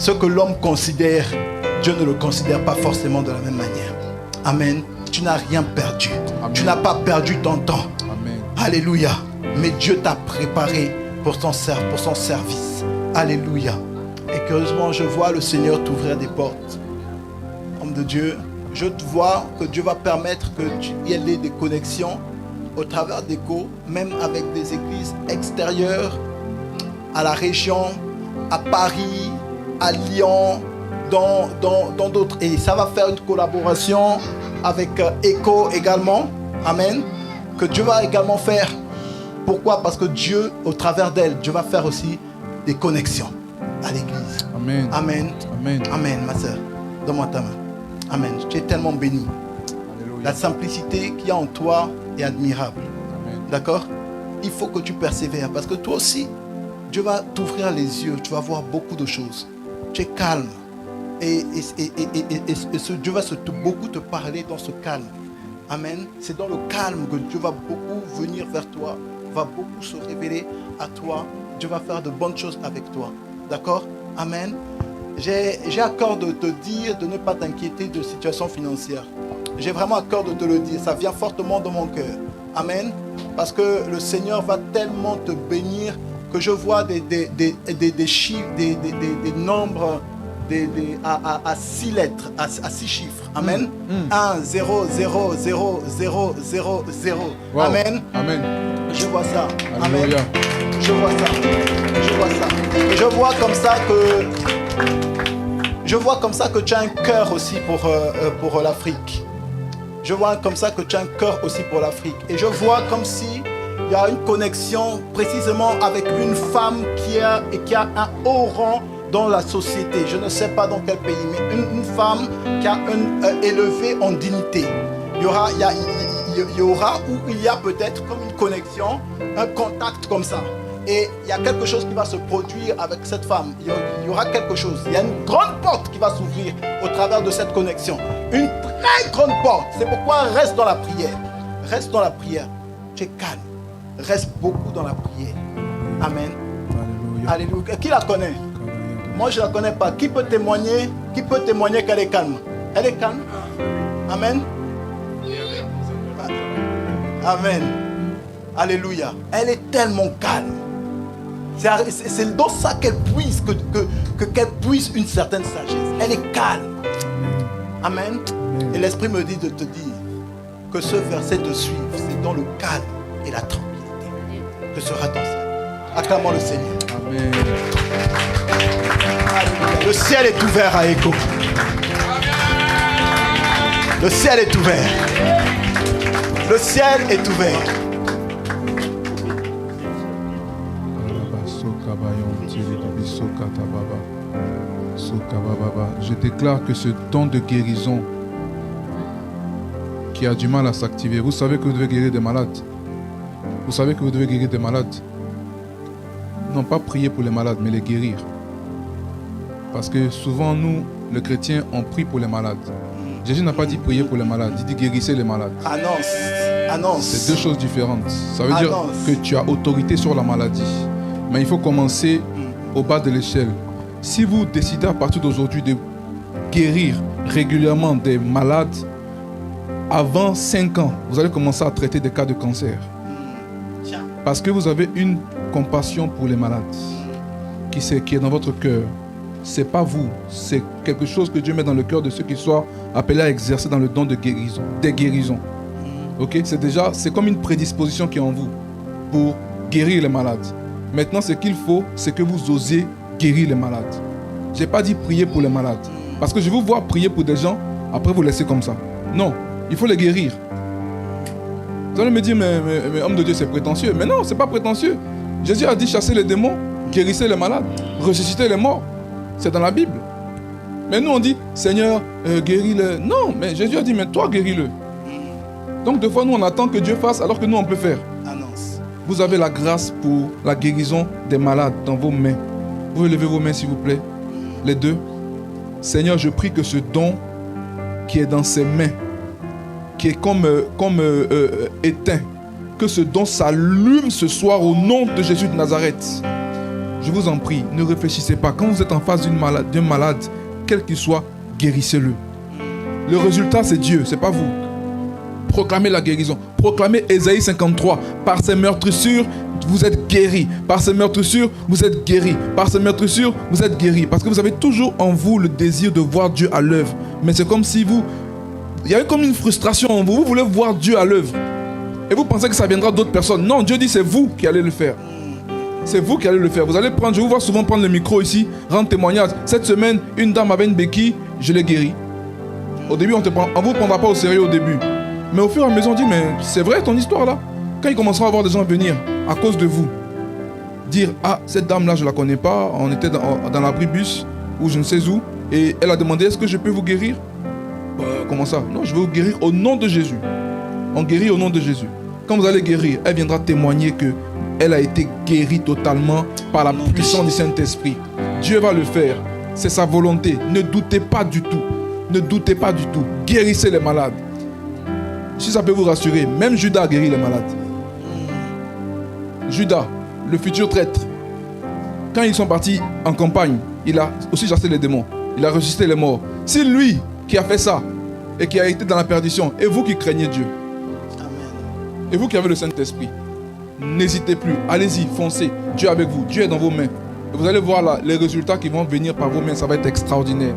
Ce que l'homme considère, Dieu ne le considère pas forcément de la même manière. Amen. Tu n'as rien perdu. Amen. Tu n'as pas perdu ton temps. Amen. Alléluia. Mais Dieu t'a préparé pour son service. Alléluia. Et curieusement, je vois le Seigneur t'ouvrir des portes. Homme de Dieu, je te vois que Dieu va permettre qu'il y ait des connexions au travers d'Echo, même avec des églises extérieures, à la région, à Paris, à Lyon, dans d'autres. Et ça va faire une collaboration avec Echo également. Amen. Que Dieu va également faire. Pourquoi? Parce que Dieu, au travers d'elle, Dieu va faire aussi des connexions à l'église. Amen. Amen. Amen. Amen, ma soeur. Donne-moi ta main. Amen. Tu es tellement béni. Alléluia. La simplicité qu'il y a en toi est admirable. Amen. D'accord? Il faut que tu persévères parce que toi aussi, Dieu va t'ouvrir les yeux. Tu vas voir beaucoup de choses. Tu es calme. Et Dieu va beaucoup te parler dans ce calme. Amen. C'est dans le calme que Dieu va beaucoup venir vers toi, va beaucoup se révéler à toi. Dieu va faire de bonnes choses avec toi. D'accord? Amen. J'ai à cœur de te dire de ne pas t'inquiéter de situation financière. J'ai vraiment à cœur de te le dire. Ça vient fortement de mon cœur. Amen. Parce que le Seigneur va tellement te bénir que je vois des chiffres, des nombres à 6 lettres, à 6 chiffres. Amen. 1, 0, 0, 0, 0, 0, 0. Wow. Amen. Amen. Je vois ça. Alléluia. Amen. Je vois ça. Je vois ça. Et je vois comme ça que tu as un cœur aussi pour l'Afrique. Je vois comme ça que tu as un cœur aussi pour l'Afrique. Et je vois comme si il y a une connexion précisément avec une femme qui a un haut rang dans la société. Je ne sais pas dans quel pays, mais une femme qui a élevé en dignité. Il y aura ou il y a peut-être comme une connexion, un contact comme ça. Et il y a quelque chose qui va se produire avec cette femme. Il y aura quelque chose. Il y a une grande porte qui va s'ouvrir au travers de cette connexion. Une très grande porte. C'est pourquoi reste dans la prière. Reste dans la prière. Tu es calme. Reste beaucoup dans la prière. Amen. Alléluia. Alléluia. Qui la connaît? Moi, je ne la connais pas. Qui peut témoigner qu'elle est calme? Elle est calme. Amen. Amen. Alléluia. Elle est tellement calme. C'est dans ça qu'elle puise, qu'elle puise une certaine sagesse. Elle est calme. Amen. Et l'Esprit me dit de te dire que ce verset te suive. C'est dans le calme et la tranquillité que sera ton salut. Acclamons le Seigneur. Amen. Alléluia. Le ciel est ouvert à Echo. Le ciel est ouvert. Le ciel est ouvert. Je déclare que ce don de guérison qui a du mal à s'activer, vous savez que vous devez guérir des malades. Vous savez que vous devez guérir des malades. Non, pas prier pour les malades, mais les guérir. Parce que souvent, nous, les chrétiens, on prie pour les malades. Jésus n'a pas dit prier pour les malades, il dit guérissez les malades. Annonce. C'est deux choses différentes. Ça veut dire que tu as autorité sur la maladie. Mais il faut commencer au bas de l'échelle. Si vous décidez à partir d'aujourd'hui de guérir régulièrement des malades, avant 5 ans, vous allez commencer à traiter des cas de cancer. Parce que vous avez une compassion pour les malades qui est dans votre cœur. Ce n'est pas vous, c'est quelque chose que Dieu met dans le cœur de ceux qui soient appelés à exercer dans le don de guérison, des guérisons. Ok, c'est comme une prédisposition qui est en vous pour guérir les malades. Maintenant, ce qu'il faut, c'est que vous osiez guérir les malades. Je n'ai pas dit prier pour les malades. Parce que je vous vois prier pour des gens, après vous laissez comme ça. Non, il faut les guérir. Vous allez me dire, mais homme de Dieu, c'est prétentieux. Mais non, ce n'est pas prétentieux. Jésus a dit chasser les démons, guérissez les malades, ressusciter les morts. C'est dans la Bible. Mais nous, on dit, Seigneur, guéris-le. Non, mais Jésus a dit, mais toi, guéris-le. Donc, des fois, nous, on attend que Dieu fasse alors que nous, on peut faire. Annonce. Vous avez la grâce pour la guérison des malades dans vos mains. Vous pouvez lever vos mains, s'il vous plaît. Les deux. Seigneur, je prie que ce don qui est dans ses mains, qui est comme éteint, que ce don s'allume ce soir au nom de Jésus de Nazareth. je vous en prie, ne réfléchissez pas. Quand vous êtes en face d'un malade, quel qu'il soit, guérissez-le. Le résultat, c'est Dieu, c'est pas vous. Proclamez la guérison. Proclamez Ésaïe 53. Par ses meurtrissures, vous êtes guéris. Par ses meurtrissures, vous êtes guéris. Par ses meurtrissures, vous êtes guéris. Parce que vous avez toujours en vous le désir de voir Dieu à l'œuvre. Mais c'est comme si il y avait comme une frustration en vous. Vous voulez voir Dieu à l'œuvre. Et vous pensez que ça viendra d'autres personnes. Non, Dieu dit c'est vous qui allez le faire. C'est vous qui allez le faire. Vous allez prendre, je vous vois souvent prendre le micro ici, rendre témoignage. Cette semaine, une dame avait une béquille, je l'ai guérie. Au début, on ne vous prendra pas au sérieux au début. Mais au fur et à mesure, on dit, mais c'est vrai ton histoire là. Quand il commencera à voir des gens venir à cause de vous, dire, ah, cette dame-là, je ne la connais pas, on était dans l'abribus ou je ne sais où, et elle a demandé, est-ce que je peux vous guérir? Comment ça? Non, je vais vous guérir au nom de Jésus. On guérit au nom de Jésus. Quand vous allez guérir, elle viendra témoigner qu'elle a été guérie totalement par la puissance du Saint-Esprit. Dieu va le faire. C'est sa volonté. Ne doutez pas du tout. Ne doutez pas du tout. Guérissez les malades. Si ça peut vous rassurer, même Judas a guéri les malades. Judas, le futur traître, quand ils sont partis en campagne, il a aussi chassé les démons. Il a ressuscité les morts. C'est lui qui a fait ça et qui a été dans la perdition. Et vous qui craignez Dieu. Et vous qui avez le Saint-Esprit, n'hésitez plus. Allez-y, foncez. Dieu est avec vous. Dieu est dans vos mains. Et vous allez voir là, les résultats qui vont venir par vos mains. Ça va être extraordinaire.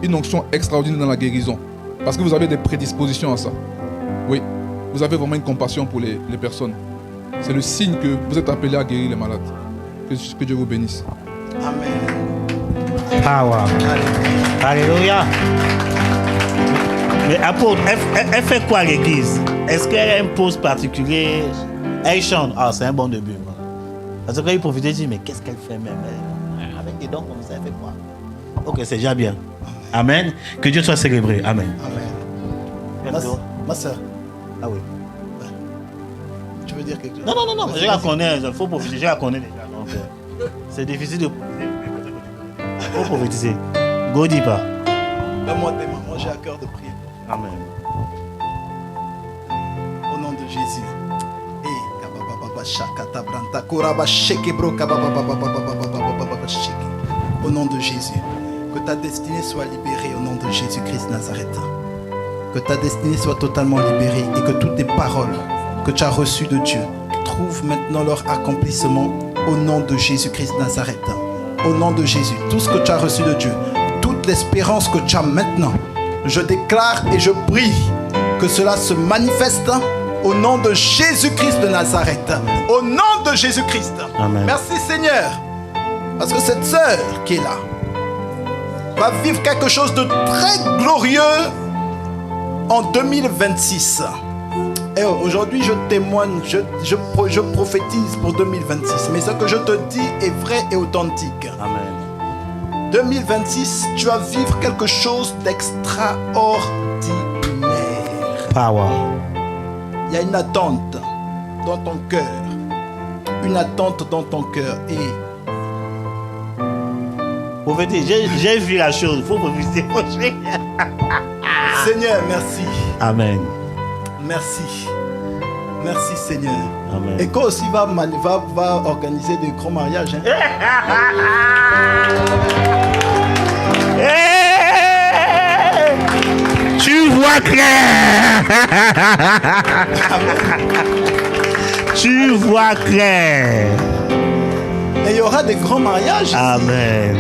Une onction extraordinaire dans la guérison. Parce que vous avez des prédispositions à ça. Oui, vous avez vraiment une compassion pour les personnes. C'est le signe que vous êtes appelés à guérir les malades. Que Dieu vous bénisse. Amen. Power. Alléluia. Mais apôtre, elle fait quoi à l'église? Est-ce qu'elle a un poste particulier? Elle chante. Ah, c'est un bon début. Parce que quand il profite, il dit, mais qu'est-ce qu'elle fait même? Avec des dons comme ça, elle fait quoi? Ok, c'est déjà bien. Amen. Que Dieu soit célébré. Amen. Amen. Ma soeur. Ah oui. Tu veux dire quelque chose? Non, je la connais. Il faut prophétiser. Je la connais déjà. Donc, c'est difficile de. Il faut prophétiser. Go, dis pas. Donne-moi tes mains. Moi, j'ai à cœur de prier. Amen. Au nom de Jésus. Au nom de Jésus. Que ta destinée soit libérée au nom de Jésus-Christ Nazareth. Que ta destinée soit totalement libérée et que toutes tes paroles que tu as reçues de Dieu trouvent maintenant leur accomplissement au nom de Jésus-Christ Nazareth. Au nom de Jésus, tout ce que tu as reçu de Dieu, toute l'espérance que tu as maintenant, je déclare et je prie que cela se manifeste au nom de Jésus-Christ de Nazareth. Au nom de Jésus-Christ. Amen. Merci Seigneur. Parce que cette sœur qui est là va vivre quelque chose de très glorieux en 2026. Et aujourd'hui, je témoigne, je prophétise pour 2026. Mais ce que je te dis est vrai et authentique. Amen. 2026, tu vas vivre quelque chose d'extraordinaire. Power. Il y a une attente dans ton cœur. Une attente dans ton cœur. Et prophétiser, j'ai vu la chose. Il faut prophétiser. Seigneur, merci. Amen. Merci. Merci Seigneur. Amen. Et quand aussi va organiser des grands mariages. Hein? Tu vois clair. Tu vois clair. Et il y aura des grands mariages. Amen.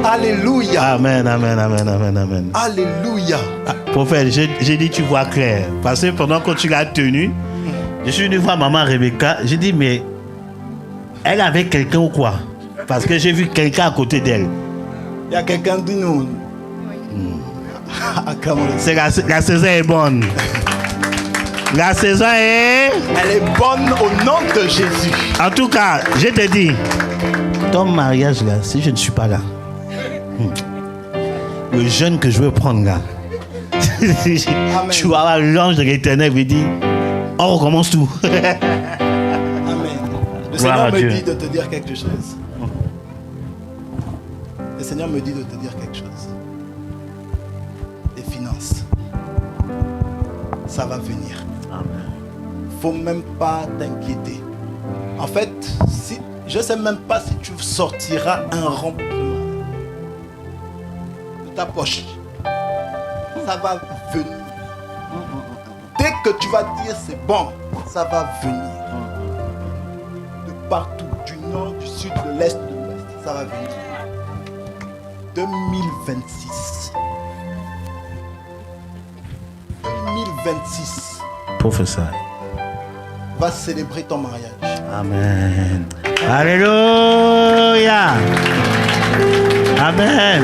Alléluia. Amen, amen, amen, amen, amen. Alléluia. Ah, prophète, j'ai dit tu vois clair. Parce que pendant que tu l'as tenu, je suis venu voir maman Rebecca. J'ai dit mais elle avait quelqu'un ou quoi? Parce que j'ai vu quelqu'un à côté d'elle. Il y a quelqu'un de nous. C'est la saison est bonne. La saison est... Elle est bonne au nom de Jésus. En tout cas, je te dis, ton mariage là, si je ne suis pas là, le jeûne que je veux prendre là, tu vas avoir l'ange de l'Éternel qui dit, on recommence tout. Amen. Le Gloire Seigneur à me Dieu. dit de te dire quelque chose. Le Seigneur me dit de te dire quelque chose. Les finances, ça va venir. Faut même pas t'inquiéter. En fait, je ne sais même pas si tu sortira un remplement de ta poche. Ça va venir. Dès que tu vas dire c'est bon, ça va venir. De partout, du nord, du sud, de l'est, de l'ouest, ça va venir. 2026. 2026. Prophesy. Va célébrer ton mariage. Amen. Alléluia. Amen.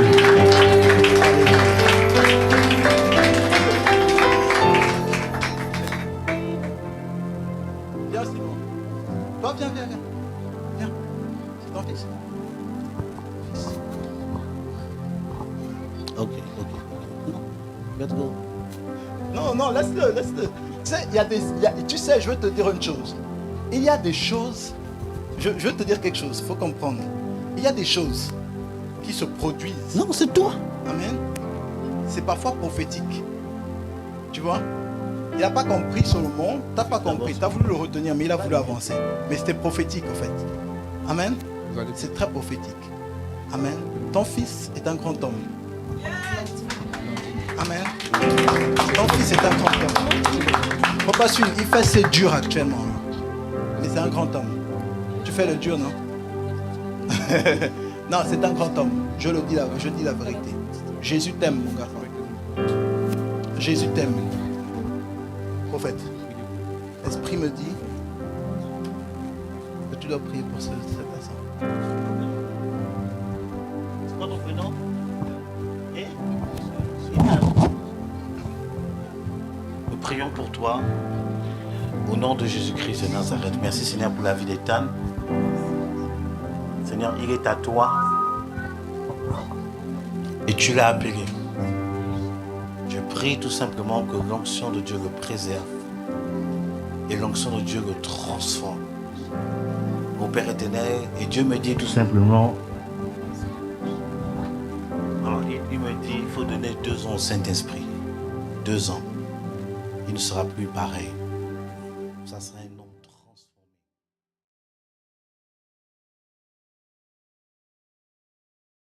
Viens, Simon. Toi, viens. Viens. C'est ton fils. Ok. Let's go. Non, laisse-le. Tu sais, tu sais, je veux te dire une chose. Il y a des choses, je veux te dire quelque chose, il faut comprendre. Il y a des choses qui se produisent. Non, c'est toi. Amen. C'est parfois prophétique. Tu vois? Il n'a pas compris Solomon, tu n'as pas compris. Tu as voulu le retenir, mais il a voulu avancer. Mais c'était prophétique en fait. Amen. C'est très prophétique. Amen. Ton fils est un grand homme. Amen. Ton fils est un grand homme. Faut pas suivre, il fait ses durs actuellement. Mais c'est un grand homme. Tu fais le dur, non? Non, c'est un grand homme. Je dis la vérité. Jésus t'aime, mon garçon. Jésus t'aime. Prophète, l'Esprit me dit que tu dois prier pour cette personne. C'est quoi ton prénom? Nous prions pour toi. Au nom de Jésus-Christ de Nazareth. Merci Seigneur pour la vie d'Ethan. Seigneur, il est à toi. Et tu l'as appelé. Je prie tout simplement que l'onction de Dieu le préserve. Et l'onction de Dieu le transforme. Mon Père éternel, et Dieu me dit tout simplement. Alors, il me dit, il faut donner 2 ans au Saint-Esprit. 2 ans. Il ne sera plus pareil. Ça serait